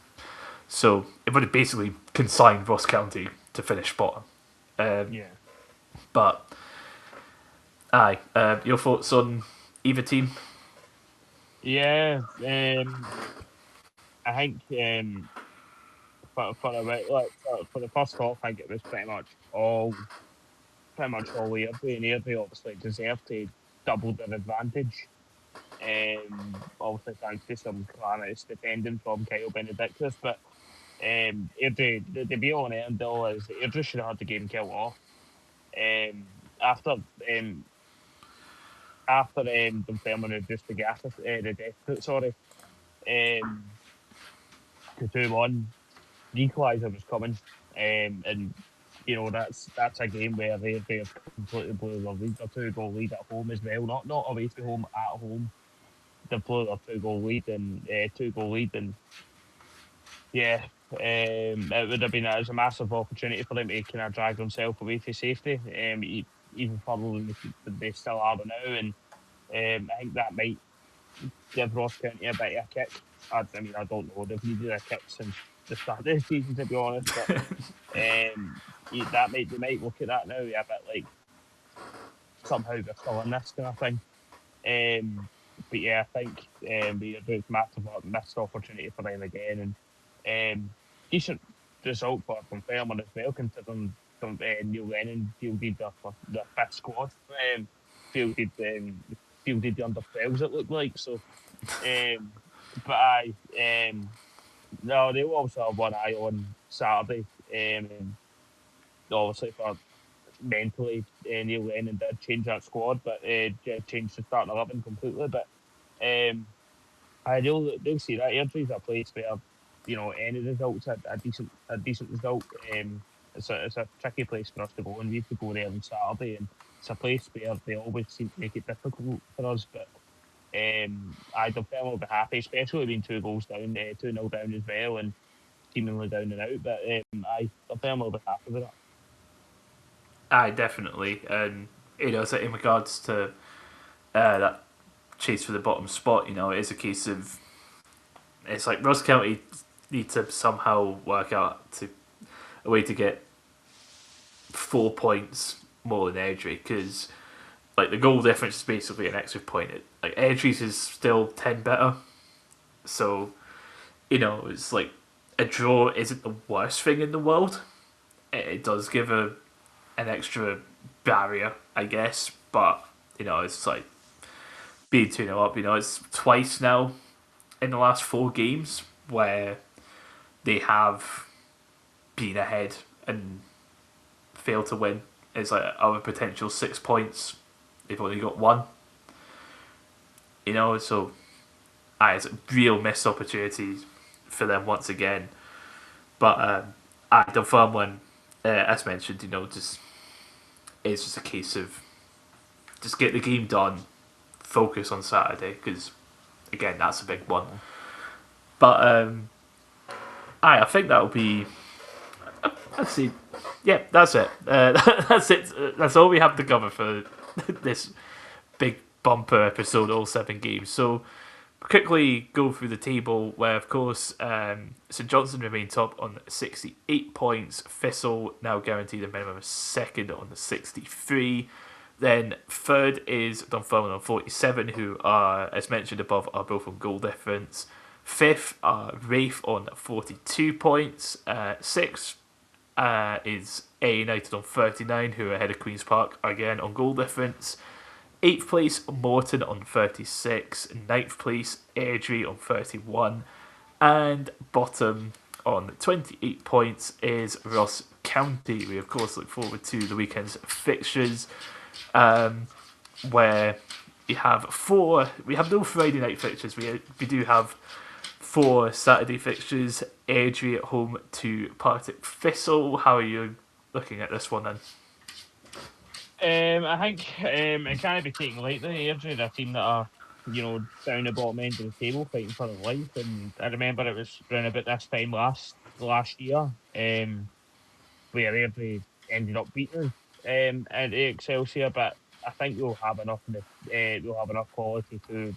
So it would have basically consigned Ross County to finish bottom. Yeah. But your thoughts on either team? Yeah. I think for a bit, like for the first half, I think it was pretty much all Airdrie, and Airdrie obviously deserved to double their advantage. Obviously thanks to some calamitous defending from Kyle Benedictus, but Airdrie, the be all and end all is Airdrie should have had the game killed off. After Dunfermline reduced the gap, the deficit, sorry, to 2-1, the equaliser was coming, and that's a game where they have completely blew their lead, their 2-goal lead at home as well, not away from home, at home. They blew their 2-goal lead, and yeah, it would have been it was a massive opportunity for them to kind of drag themselves away to safety, even further than they still are now, and I think that might give Ross County a bit of a kick. I mean, I don't know. They've needed a kick since the start of the season, to be honest. But they might look at that now a bit like somehow we're still in this kind of thing. But yeah, I think it's massive missed opportunity for them again, and decent result for Dunfermline as well, considering Neil Lennon fielded their fifth squad, fielded fielded the under 12s, it looked like. So, but no, they will also have one eye on Saturday. Obviously for mentally, Neil Lennon did change that squad, but changed the starting 11 completely. But they'll see that Airdrie's a place where any results a decent result. It's a tricky place for us to go, and we have to go there on Saturday, and it's a place where they always seem to make it difficult for us. But Dunfermline will be happy, especially being 2 goals down, 2-0 down as well, and seemingly down and out. But Dunfermline will be happy with that. Aye, definitely. And so in regards to that chase for the bottom spot, it is a case of it's like Ross County need to somehow work out a way to get 4 points more than Airdrie, because like the goal difference is basically an extra point. Like Airdrie's is still 10 better, so it's like a draw isn't the worst thing in the world. It does give an extra barrier, I guess, but it's like being 2-0 up. It's twice now in the last 4 games where they have been ahead and failed to win. It's like our potential 6 points, they've only got 1. So it's a real missed opportunity for them once again. But Dunfermline, as mentioned, just it's just a case of just get the game done, focus on Saturday, because again that's a big one. But I think that'll be. Let's see. Yeah, that's it. That's it. That's all we have to cover for this big bumper episode, all 7 games. So quickly go through the table, where of course St Johnstone remain top on 68 points. Thistle now guaranteed a minimum of second on the 63. Then third is Dunfermline on 47, who are, as mentioned above, are both on goal difference. Fifth are Wraith on 42 points. Sixth is A United on 39, who are ahead of Queen's Park, again on goal difference. Eighth place, Morton on 36. Ninth place, Airdrie on 31. And bottom on 28 points is Ross County. We, of course, look forward to the weekend's fixtures, where we have four. We have no Friday night fixtures. We do have four Saturday fixtures. Airdrie at home to Partick Thistle. How are you looking at this one then? I think it can't be taken lightly. Airdrie are a team that are, down the bottom end of the table fighting for their life. And I remember it was around about this time last year, where Airdrie ended up beating us at Excelsior. But I think we'll have enough quality to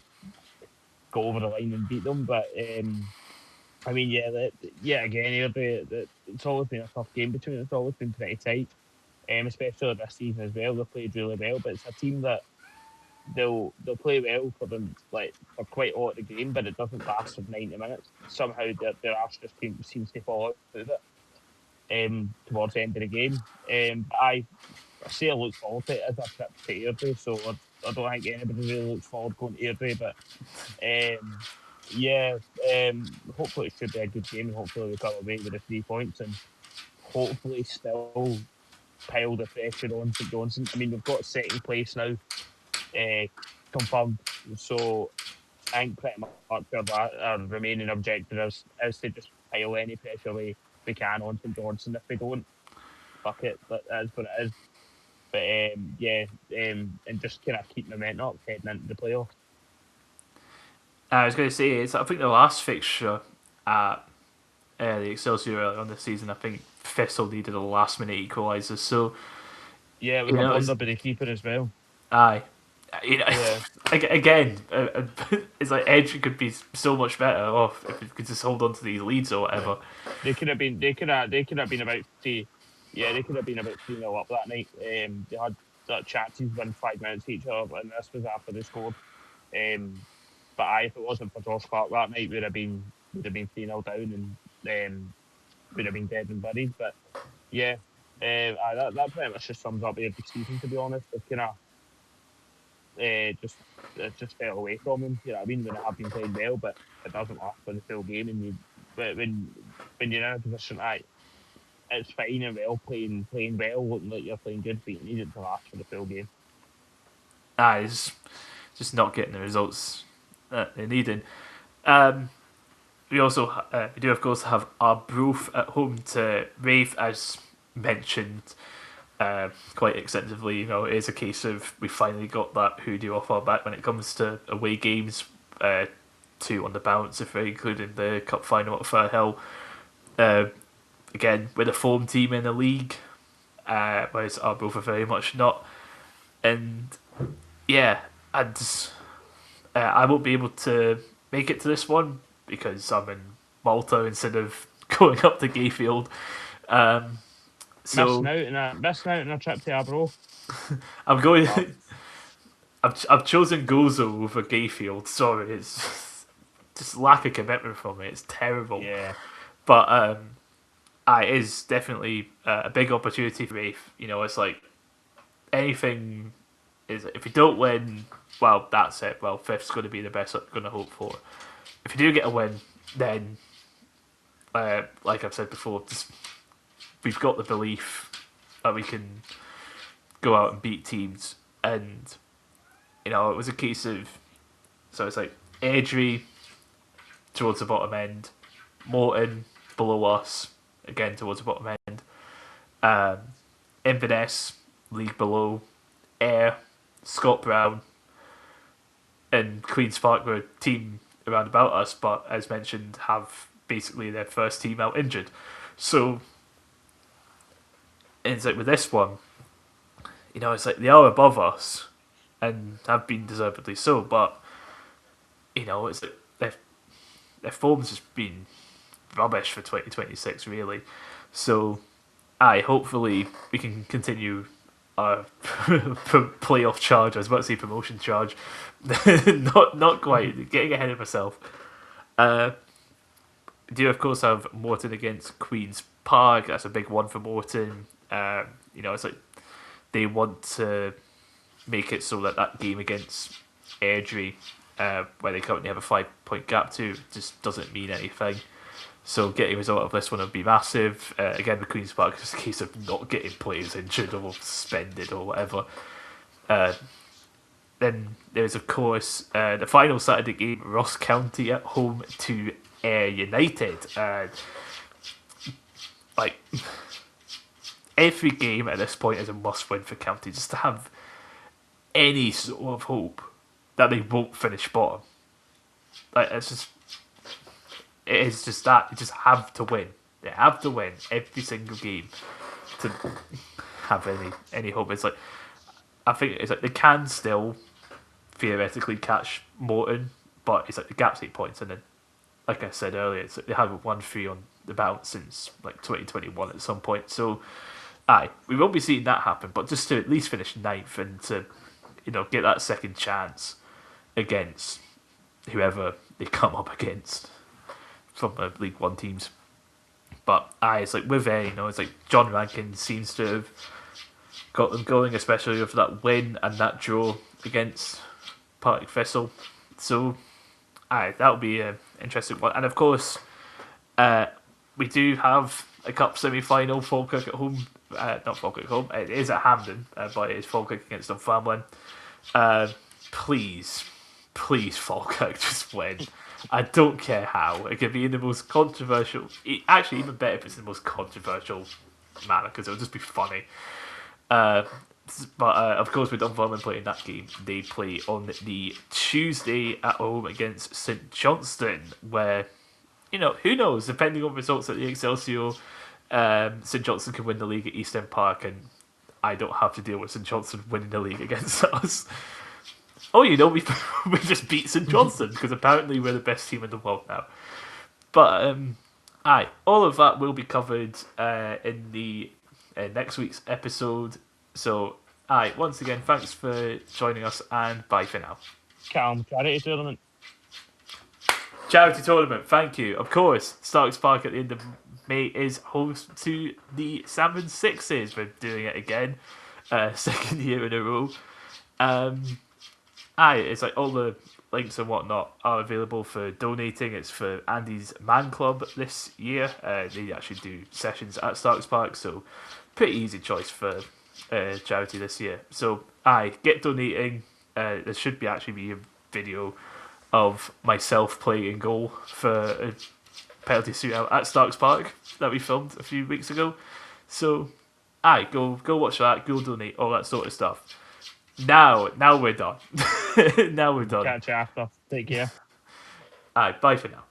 go over the line and beat them. But I mean, again, it's always been a tough game between us. It's always been pretty tight, especially this season as well. They've played really well, but it's a team that they'll play well for quite a lot of the game, but it doesn't last for 90 minutes. Somehow their arse just seems to fall out of it towards the end of the game. I say I look forward to it as a trip to Airdrie, so I don't think anybody really looks forward going to Airdrie, but yeah, hopefully it should be a good game, and hopefully we come away with the 3 points, and hopefully still pile the pressure on St Johnstone. I mean, we've got second place now, confirmed, so I think pretty much our remaining objective is to just pile any pressure we can on St Johnstone. If we don't, fuck it, but that's what it is. But and just kind of keep momentum up heading into the playoffs. I was going to say, I think the last fixture at the Excelsior earlier on this season, I think Thistle needed a last minute equaliser. So yeah, it was a blunder by the keeper as well. Aye, Yeah. Again, it's like Edge could be so much better off if it could just hold on to these leads or whatever. They could have been about three. Yeah, they could have been about 3-0 up that night. They had chances within 5 minutes each other, and this was after they scored. But if it wasn't for Josh Clark that night, we'd have been 3-0 down, and would have been dead and buried. But yeah, that pretty much just sums up every season. To be honest, it's kind of just fell away from him. You know what I mean? When they have been playing well, but it doesn't last for the full game. And when you're in a position like it's fine and well playing well, looking like you're playing good, but you need it to last for the full game. It's just not getting the results that they needed. We also we do of course have Arbroath at home to Wraith, as mentioned quite extensively. You know, it is a case of we finally got that hoodie off our back when it comes to away games. Two on the bounce, if we're including the cup final at Firhill. Again, with a form team in the league, whereas Arbroath are very much not. And yeah, I won't be able to make it to this one because I'm in Malta instead of going up to Gayfield. So missing out on a trip to Arbroath. I'm going. I've chosen Gozo over Gayfield. Sorry, it's just lack of commitment from me. It's terrible. Yeah, but it is definitely a big opportunity for Wraith. You know, it's like anything is if you don't win, well, that's it. Well, fifth's going to be the best I'm going to hope for. If you do get a win, then like I've said before, we've got the belief that we can go out and beat teams. And you know, it was a case of so it's like Airdrie towards the bottom end, Morton below us again towards the bottom end, Inverness league below, Ayr, Scott Brown, and Queen's Park were a team around about us, but as mentioned, have basically their first team out injured. So it's like with this one, you know, it's like they are above us and have been deservedly so, but you know, it's like their form's just been rubbish for 2026, really. So, hopefully we can continue playoff charge. I was about to say promotion charge. Not quite. Getting ahead of myself. We do of course have Morton against Queens Park. That's a big one for Morton. It's like they want to make it so that game against Airdrie, where they currently have a 5 point gap to, just doesn't mean anything. So getting a result of this one would be massive. Again, with Queen's Park, it's just a case of not getting players injured or suspended or whatever. Then there's, of course, the final Saturday game, Ross County at home to Ayr United. Every game at this point is a must-win for County, just to have any sort of hope that they won't finish bottom. It is just that. You just have to win. They have to win every single game to have any hope. I think it's like they can still theoretically catch Morton, but it's like the gap's 8 points, and then, like I said earlier, it's like they haven't won 3 on the bounce since like 2021 at some point. So, we won't be seeing that happen, but just to at least finish ninth and to, get that second chance against whoever they come up against from the League One teams. But it's like with it's like John Rankin seems to have got them going, especially with that win and that draw against Partick Thistle. So, that'll be an interesting one. And of course, we do have a cup semi-final. Falkirk at home, not Falkirk at home. It is at Hampden, but it is Falkirk against Dunfermline. Please, Falkirk, just win. I don't care how. It could be in the most controversial. Actually, even better if it's in the most controversial manner, because it'll just be funny. But of course, with Dunfermline playing that game, they play on the Tuesday at home against St Johnstone, where, who knows? Depending on results at the Excelsior, St Johnstone can win the league at East End Park, and I don't have to deal with St Johnstone winning the league against us. Oh, we just beat St Johnstone because apparently we're the best team in the world now. But all of that will be covered in the next week's episode. So, once again, thanks for joining us, and bye for now. Callum, charity tournament. Charity tournament, thank you. Of course, Starks Park at the end of May is host to the Salmon Sixes. We're doing it again, second year in a row. It's like all the links and whatnot are available for donating. It's for Andy's Man Club this year. They actually do sessions at Starks Park, so pretty easy choice for charity this year. So, get donating. There should be a video of myself playing in goal for a penalty shootout at Starks Park that we filmed a few weeks ago. So, go watch that. Go donate, all that sort of stuff. Now we're done. Now we're done. Catch you after. Take care. Bye for now.